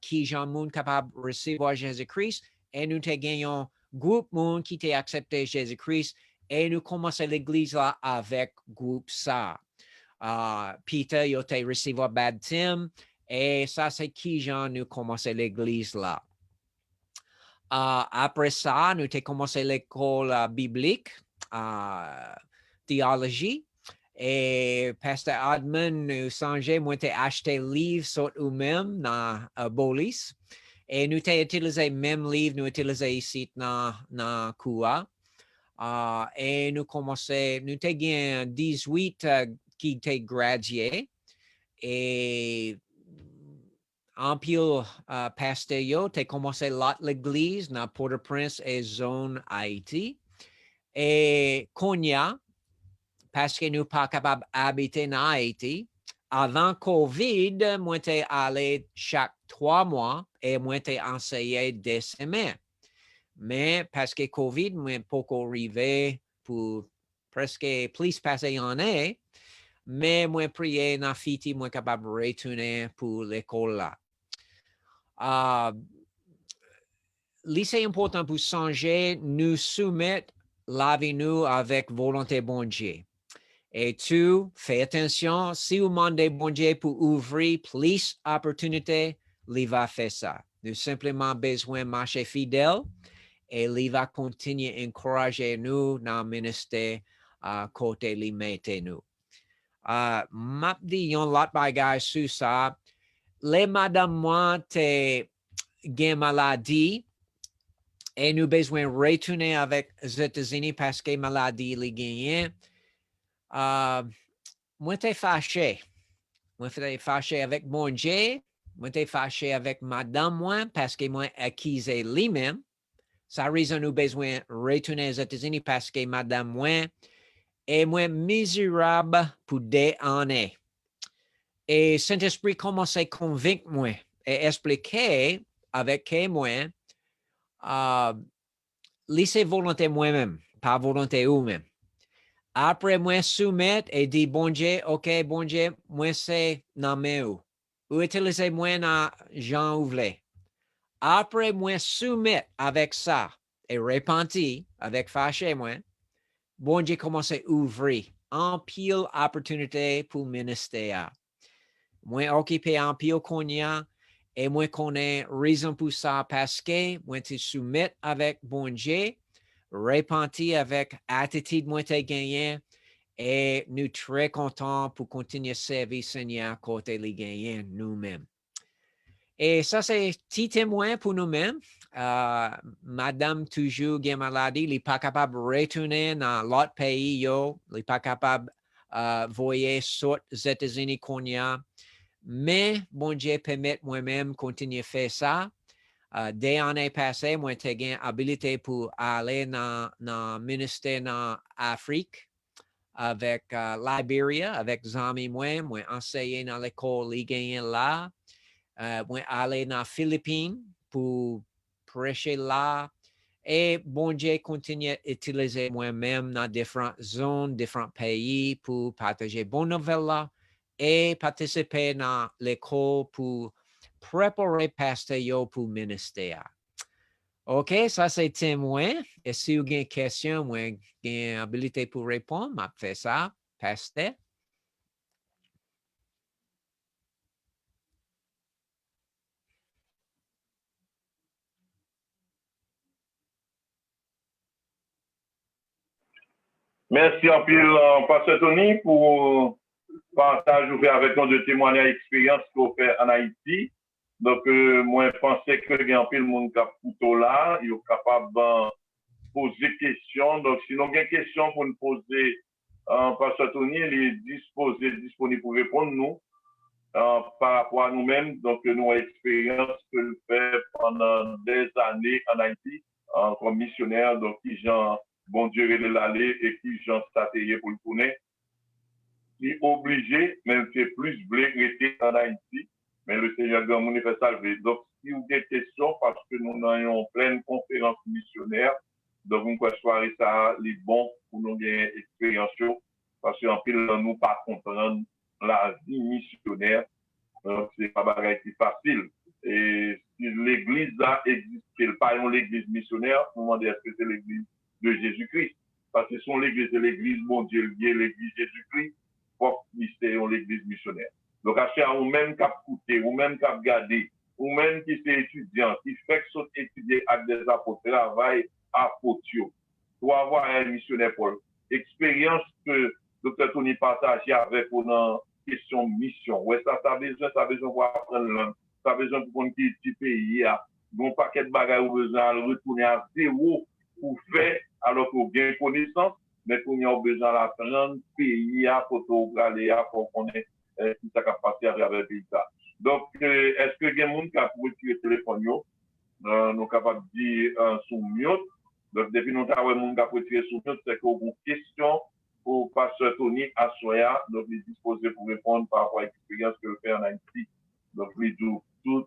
E: qui j'ai monde capable de recevoir Jésus-Christ, et nous t'ai gagné un groupe monde qui t'a accepté Jésus-Christ, et nous commençons l'église là avec groupe ça. Peter, il t'a reçu le baptême, et ça c'est qui j'ai nous commencé l'église là. Après ça, nous t'ai commencé l'école biblique, théologie. Et Pasteur Adman nous songeait, moi, t'ai acheté le livre sur eux-mêmes dans Bolis. Et nous t'ai utilisé le même livre, nous utilisé ici dans Kua. Et nous commençons, nous t'ai gagné 18 qui t'ai gradué. Et en pile, Pasteur yo, t'ai commencé l'église dans Port-au-Prince et zone Haïti. Et Konya, parce que nous pas capables d'habiter en Haïti. Avant COVID, moi, j'étais allé chaque 3 mois et moi, j'étais enseigné des semaines. Mais parce que COVID, moi, pas arrivé pour presque plus passer une année, mais moi, prié dans Fiti, moi, capable de retourner pour l'école là. C'est important pour changer, nous soumettre la vie nous avec volonté bon Dieu. Et tu fais attention, si vous demandez bon Dieu pour ouvrir plus d'opportunités, il va faire ça. Nous simplement besoin de marcher fidèle et il va continuer à encourager nous dans le ministère côté lui mettez nous. M'a dit un lot de bagages sur ça. Les madame moi te gain maladie et nous besoin retourner avec les États-Unis parce que maladie les gagne. Moi, t'es fâché. Moi, t'es fâché avec mon Dieu. Moi, t'es fâché avec madame moi parce que moi, accusé lui-même. Ça raison nous besoin retourner aux États-Unis parce que madame moi est moi misérable pour des années. Et Saint-Esprit commence à convaincre moi et expliquer avec moi, laissez volonté moi-même, pas volonté vous-même. Après, moi, soumettre et dire, bon Dieu, OK, bon Dieu, moi, c'est dans mes ou. Ou utiliser moi dans Jean Ouvlé. Après, moi, soumettre avec ça et repentir avec fâché, moi, bon Dieu commence à ouvrir en pile opportunité pour ministère. Moi, occupé en pile qu'on y a et moi, connais raison pour ça parce que moi, tu soumettre avec bon Dieu, repentir avec attitude moi t'ai gagné et nous très contents pour continuer à servir Seigneur côté les gagnants nous-mêmes. Et ça, c'est petit témoin pour nous-mêmes. Madame toujours gagne maladie, il n'est pas capable de retourner dans l'autre pays, il n'est pas capable de voyager sur les États-Unis qu'on y a. Mais bon Dieu permet moi-même continuer à faire ça. Des années passées, moi, j'ai eu habilité pour aller dans le ministère en Afrique avec Liberia, avec Zami, moi enseigné dans l'école ligéenne là. Moi, aller dans les Philippines pour prêcher là. Et bon Dieu continue à utiliser moi-même dans différentes zones, différents pays pour partager bonnes nouvelles là et participer dans l'école pour préparer pasteur pour le ministère. OK, ça c'est témoin. Et si vous avez une question, moi, j'ai une habilité pour répondre, je fais ça, pasteur.
B: Merci en pile, Pasteur Tony, pour partage ouvert avec nous de témoignages d'expérience qu'on fait en Haïti. Donc, moi, je pensais que il y a un peu de monde qui a plutôt là, il est capable de poser des questions. Donc, sinon, il y a des questions pour nous poser, Pasteur Tony, il est disponible pour répondre nous par rapport à nous-mêmes. Donc, nous avons expérience que nous fait pendant des années en Haïti comme missionnaire. Donc, qui gens, bon Dieu, de l'aller et qui gens s'atterrir pour le tourner. Qui est obligé, même c'est plus blé rester en Haïti. Mais le Seigneur Grand Monde fait salver. Donc, si vous avez des questions, parce que nous avons plein de conférences missionnaires, donc vous pouvez soirée ça, les bons pour nous gagner expérience, parce qu'en pile, nous pas comprendre la vie missionnaire. Donc, c'est pas bagaille qui facile. Et si l'église là existe, pas l'église missionnaire, vous demandez est-ce que c'est l'église de Jésus-Christ? Parce que c'est l'église de l'église, mon Dieu, l'église Jésus-Christ, pour l'église missionnaire. Donc, à chaque ou même cap coûter, ou même cap garder, ou même qui c'est étudiant, qui fait que son étudier avec des apôtres, travail à Potio, pour avoir un missionnaire pour expérience que Dr. Tony partage avec pour une question mission. Ouais, ça a besoin pour apprendre langue, ça a besoin pour qu'on quitte le pays, bon paquet de bagages ou besoin de retourner à zéro pour faire, alors qu'on gagne connaissance, mais qu'on a besoin d'apprendre pays, pour aller, pour qu'on ait qui ça passé à travers le pays. Donc, est-ce que il y a des gens qui ont retirer le téléphone, nous sommes capables de dire sous mute. Donc, depuis nous avons des gens qui ont retiré sous mute, c'est qu'on a une question au pasteur Tony Assoya, donc il est disposé pour répondre par rapport à l'expérience que le fait en Haïti. Donc, il dit tout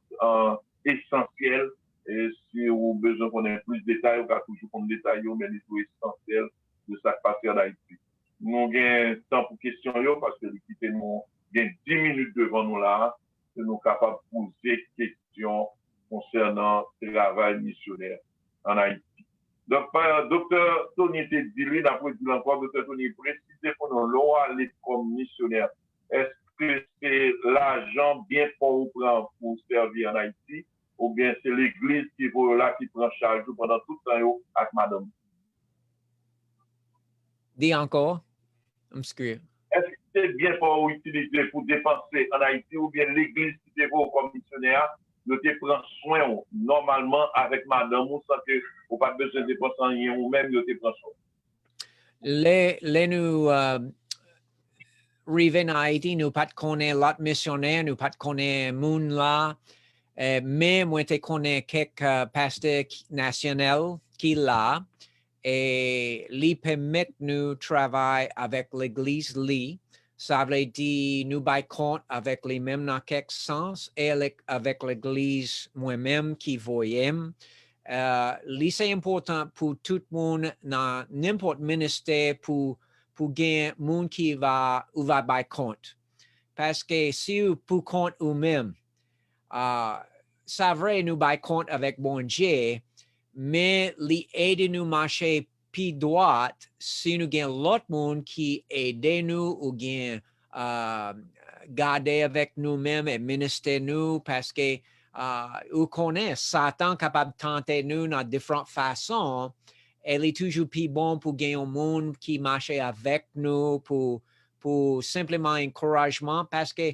B: essentiel. Et si vous avez besoin qu'on ait plus de détails, on va toujours prendre des détails, mais il est tout essentiel de ça qui passe en Haïti. Nous avons temps pour questions, parce que l'équipe nous a 10 minutes devant nous là, que nous sommes capables de poser des questions concernant le travail missionnaire en Haïti. Donc, docteur Tony te dit, lui, d'après dit encore, docteur Tony, précisez pour nous, l'on aller comme missionnaire. Est-ce que c'est l'argent bien qu'on prend pour servir en Haïti, ou bien c'est l'église qui va là, qui prend charge pendant tout le temps avec madame?
E: Dis encore. Est-ce
B: que c'est bien pour utiliser pour dépenser en Haïti, ou bien l'église qui te va comme missionnaire, nous te prend soin normalement avec madame, ou sans que vous pas besoin de dépenser rien, ou même nous te prend soin?
E: Les nous arrivons en Haïti, nous pas connaître l'autre missionnaire, nous pas connaître moun là, mais moi te connais quelques pasteurs nationaux qui là, et li permettent nous travailler avec l'église li. Ça veut dire nous bail compte avec les mêmes dans quelques sens et avec l'église moi-même qui voyons. C'est important pour tout le monde dans n'importe ministère pour gagner monde qui va bail compte. Parce que si vous pour compte vous-même, ça vrai nous bail compte avec bon Dieu, mais li aide nous marcher puis droite si nous gagnons l'autre monde qui aide nous ou gagne garder avec nous-mêmes et ministrer nous parce que vous connaissez Satan capable de tenter nous dans différentes façons. Elle est toujours plus bon pour gagner un monde qui marche avec nous pour simplement encouragement parce que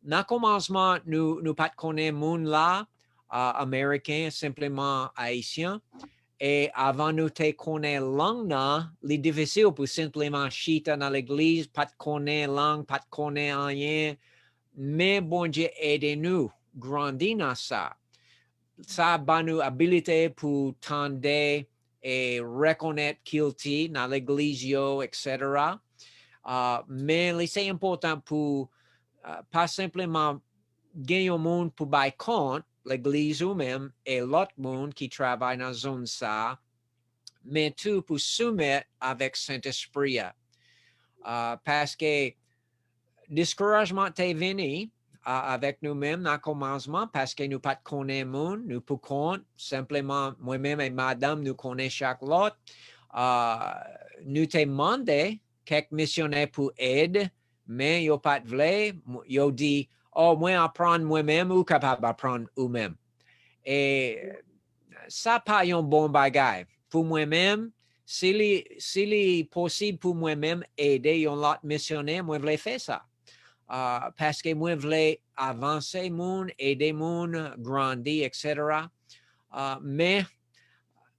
E: dans le commencement nous pas connaître monde là américain simplement haïtien. Et avant nous te connaître langue, c'est difficile pour simplement chiter dans l'église, pas de connaître langue, pas de connaître rien. Mais bon Dieu aide-nous grandir dans ça. Ça va nous habilité pour tendre et reconnaître qu'il dans l'église, etc. Mais c'est important pour pas simplement gagner un monde pour bailler compte, l'église ou même et l'autre monde qui travaille dans la zone ça, mais tout pour soumettre avec Saint-Esprit. Parce que discouragement est venu avec nous-mêmes dans le commencement parce que nous pas connaissons le monde, nous pouvons compte, simplement moi-même et madame nous connaissons chaque l'autre. Nous te demandé quelques missionnaires pour aide, mais ils n'ont pas de vrai, ils ont dit oh, moi apprendre moi-même ou capable d'apprendre eux-mêmes. Et ça pas un bon bagage. Pour moi-même, s'il est possible pour moi-même aider un autre missionnaire, moi je voulais faire ça. Parce que moi je voulais avancer monde, aider monde, grandir, etc. Mais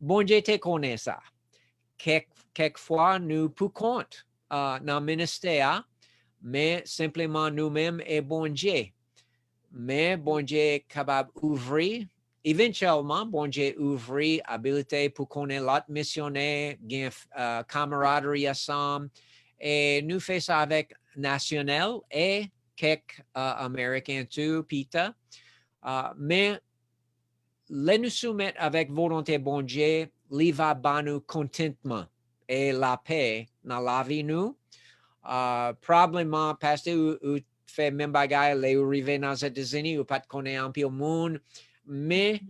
E: bon Dieu te connaît ça. Quelquefois, nous pouvons compter dans le ministère, mais simplement nous-mêmes et bon Dieu. Mais bon Dieu est capable d'ouvrir. Éventuellement, bon Dieu ouvrir habilité pour connaître l'autre missionnaire, gagner camaraderie ensemble. Et nous faisons ça avec National et quelques Américains tout, Peter. Mais les nous soumettre avec volonté bon Dieu, il va nous contentement et la paix dans la vie nous. Probablement parce que vous faites même bagaille, les arrivés dans les États-Unis, vous pas connaître un peu le monde, mais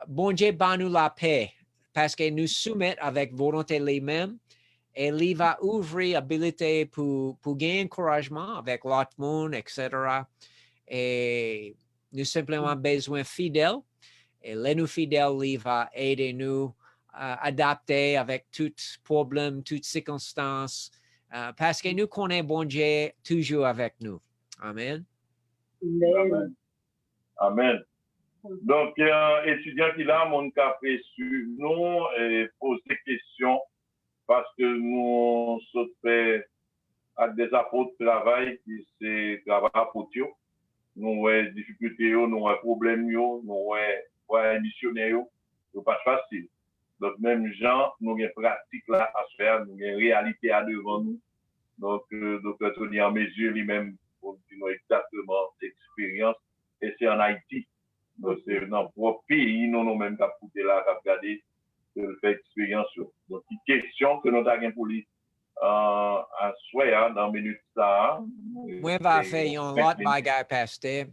E: bon Dieu va nous la paix parce que nous soumettons avec volonté les mêmes et il va ouvrir habilité pour gagner encouragement avec l'autre monde, etc. Et nous simplement besoin fidèles et les nous fidèles, il va aider nous adapter avec tout problème, toutes circonstances. Parce que nous connaissons bon Dieu toujours avec nous. Amen.
B: Amen. Amen. Donc, étudiant qui là, mon café sur nous et pose des questions parce que nous sommes fait avec des apôtres de travail qui c'est travail apôtre. Nous avons des difficultés, nous avons des problèmes, nous avons des missionnaires, ce n'est pas facile. Donc, même gens, nous avons une pratique là à faire, nous avons une réalité à devant nous. Donc, docteur Tony en mesure lui-même pour dire exactement l'expérience. Et c'est en Haïti. Donc, c'est dans le propre pays, nous-mêmes, qui avons coûté là, qui avons regardé, fait expérience. Donc, une question que nous avons pour lui à souhait dans minute ça.
E: Moi, va faire un lot de bagages, pasteur.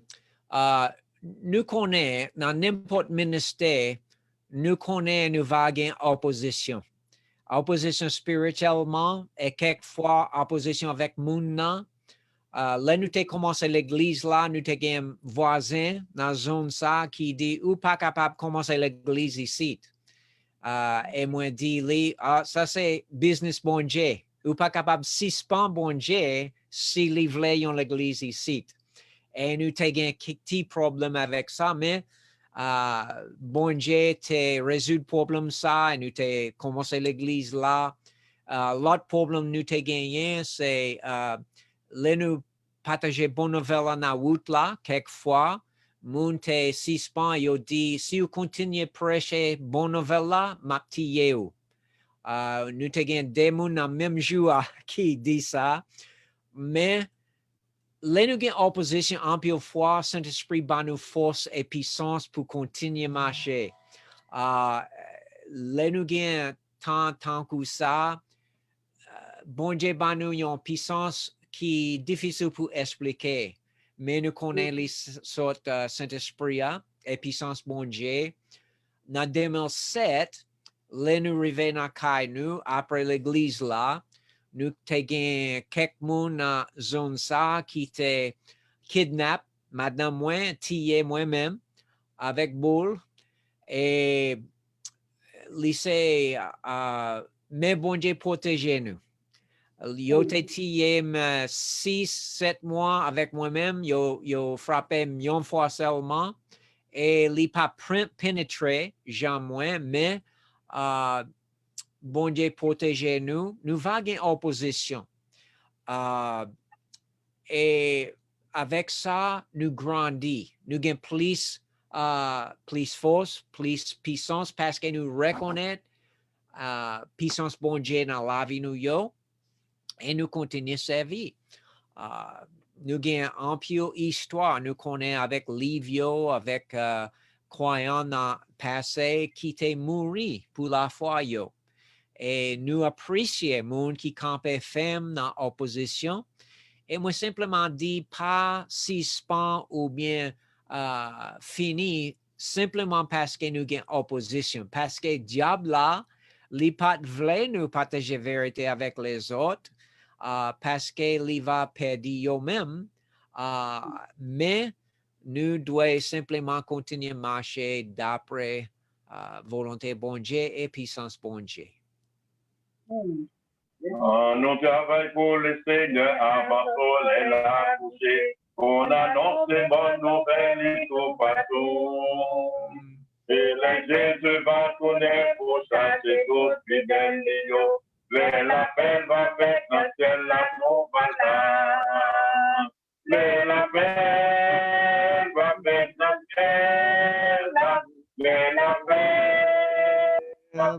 E: Nous connaissons, dans n'importe ministère, nous connaissons, nous vaguons opposition. Opposition spirituellement et quelquefois opposition avec moun. Là, nous avons commencé l'église là, nous avons un voisin dans la zone ça qui dit ou pas capable de commencer l'église ici. Et moi dit, ça c'est business bon Dieu. Ou pas capable de suspendre bon Dieu si les voulait l'église ici. Et nous avons un petit problème avec ça, mais bon Dieu te résout le problème ça et nous avons commencé l'église là. L'autre problème nous avons gagné, c'est là nous partager bonne nouvelle dans la route là, quelquefois. Moun te suspend, yo dit, si vous continuez à prêcher bonne nouvelle là, m'aptillez ou. Nous avons des moun dans le même jour qui dit ça, mais là, nous avons opposition en pile fois, Saint-Esprit bat nous force et puissance pour continuer à marcher. Là, nous avons tant que ça, bon Dieu bat nous une puissance qui est difficile pour expliquer. Mais nous connaissons les sortes Saint-Esprit et puissance bon Dieu. En 2007, là, nous arrivons dans Kainu, après l'église là, nous avons quelques personnes dans la zone ça qui étaient kidnappés, madame moi, tié moi-même, avec boule. Et lycée, mais bon Dieu protégez nous. Yo te tié 6-7 mois avec moi-même, yo frappé une fois seulement, et il n'a pas pénétré, jamais, mais bon Dieu protégez nous. Nous avons une opposition. Et avec ça, nous grandissons. Nous avons plus force, plus puissance, parce que nous reconnaissons puissance bon Dieu dans la vie nous yo. Et nous continuons à servir. Nous avons un peu d'histoire. Nous connaissons avec Livio, avec croyants dans le passé qui étaient morts pour la foi. Et nous apprécions les gens qui campent ferme dans l'opposition. Et moi, simplement dit, pas suspend ou bien fini, simplement parce que nous avons opposition. Parce que le diable là, il pas voulu nous partager la vérité avec les autres. Parce qu'il va perdre eux-mêmes, mais nous devons simplement continuer à marcher d'après volonté bon Dieu et puissance bon Dieu.
B: Nous travaillons pour le Seigneur avant soleil la coucher. On annonce les bonnes nouvelles partout. Et les Jésus va connaître pour chasser tous les fidèles. La paix va faire dans ciel la nouvelle. La paix va faire dans ciel la paix va faire dans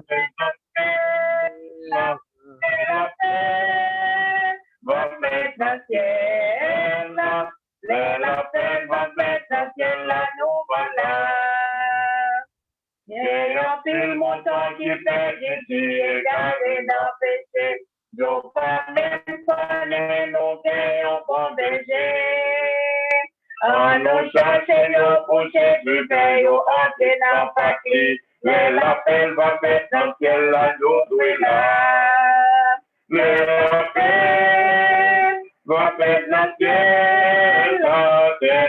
B: ciel la paix va faire dans ciel la paix va faire dans ciel la nouvelle. Et en pile montant qui fait Jésus égaré dans le péché, nous pas même connaître nos cœurs convergés. En nous chercher nos coucher du veille, entrer dans le paquet, mais l'appel va faire dans le ciel la nous est là. L'appel va faire dans le ciel la paix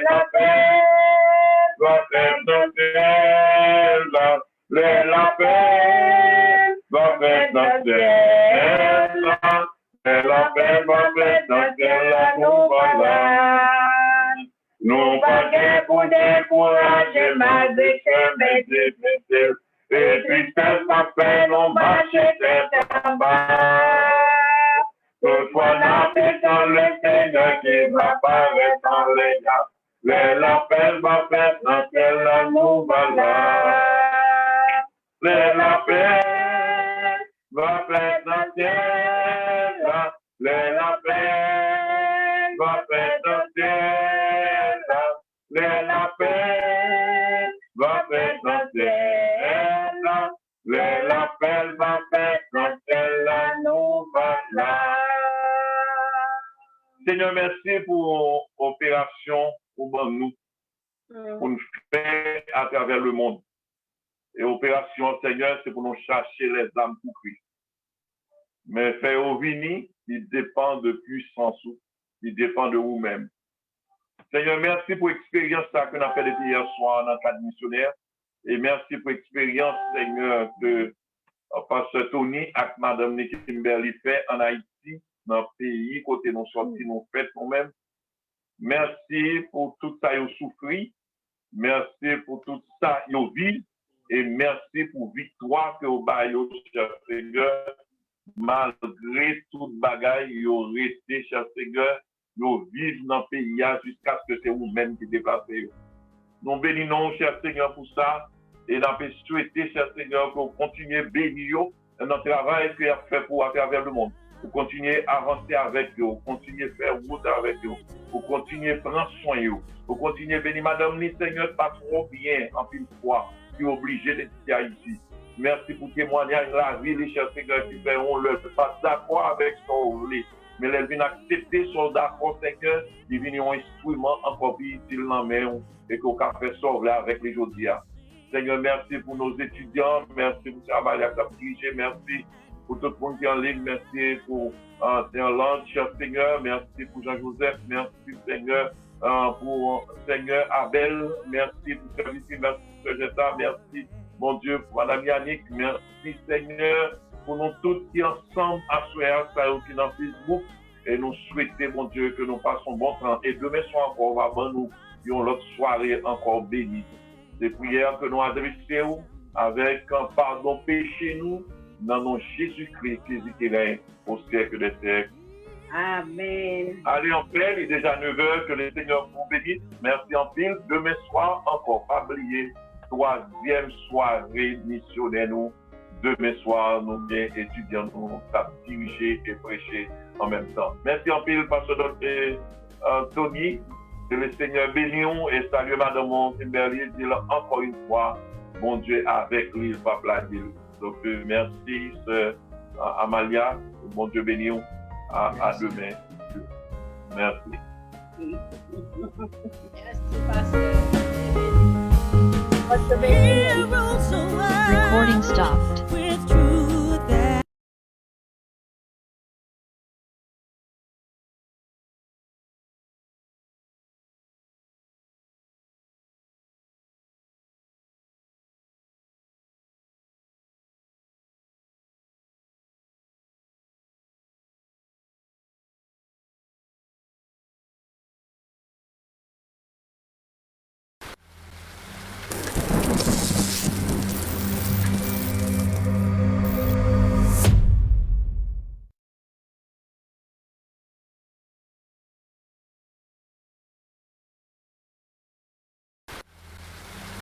B: va faire dans le ciel la paix va faire dans le ciel la paix va faire dans le ciel la nouvelle. Nous pas pour décourager malgré chemin difficile. Et tristesse va faire nos marcher tête en bas. Toutefois, n'appelons le Seigneur qui va paraître dans les gars. L'appel va faire dans le ciel la nouvelle. L'appel va faire dans le ciel la paix. L'appel va faire quand elle nous va là. Seigneur, merci pour l'opération pour nous, pour nous faire à travers le monde. Et opération, Seigneur, c'est pour nous chercher les âmes pour Christ. Mais faire au vini, il dépend de puissance, il dépend de vous-même. Seigneur, merci pour l'expérience que nous avons fait depuis hier soir dans le cadre missionnaire. Et merci pour l'expérience, Seigneur, que Pasteur Tony et Madame Nikki Kimberly fait en Haïti, dans le pays, côté nous sortis, nous faites nous-mêmes. Merci pour tout ça, vous souffrez. Merci pour tout ça, vous vivez. Et merci pour la victoire que vous avez, cher Seigneur. Malgré toute bagaille, vous restez, cher Seigneur. Vous vivez dans le pays jusqu'à ce que c'est vous-même qui déplacez. Nous bénissons, cher Seigneur, pour ça. Et nous avons souhaité, cher Seigneur, que vous continuez à bénir dans le travail que vous avez fait pour à travers le monde. Vous continuez à avancer avec eux, vous continuez à faire route avec eux, vous continuez à prendre soin de eux, vous continuez à bénir Madame ni Seigneur, pas trop bien, en pile fois, qui est obligé d'être ici. Merci pour le témoignage de la vie, les chers Seigneur, qui feront le pas d'accord avec ce qu'on voulait. Mais les viennent accepter son d'accord, Seigneur, ils viennent un instrument encore plus utile dans la main et qu'on peut faire sauver avec les Jodia. Seigneur, merci pour nos étudiants, merci pour le travail à la dirigé, merci pour tout le monde qui est en ligne, merci pour Lange, cher Seigneur, merci pour Jean-Joseph, merci Seigneur pour Seigneur Abel, merci pour service, merci pour Jetta, merci mon Dieu pour Madame Yannick, merci Seigneur pour nous tous qui ensemble à soir, ça qui dans Facebook, et nous souhaitons, mon Dieu, que nous passons bon temps, et demain soir encore, on va voir nous, et on l'autre soirée encore bénie. Des prières que nous adressons avec un pardon péché nous, dans nos Jésus-Christ qui règne au siècle des siècles.
F: Amen.
B: Allez en paix, il est déjà 9h, que le Seigneur vous bénisse. Merci en pile. Demain soir, encore, pas oublier, 3e soirée missionnaire nous. Demain soir, nous bien étudiants, nous diriger et prêcher en même temps. Merci en pile, Pasteur Tony. Que le Seigneur bénisse et salue Madame Kimberly. Dis-le encore une fois, bon Dieu, avec lui, il va planer. Donc, merci, Sœur Amalia. Bon Dieu bénisse. À demain. Merci.
C: Merci, Pasteur.
A: Heroes of
G: Recording stopped.
A: We're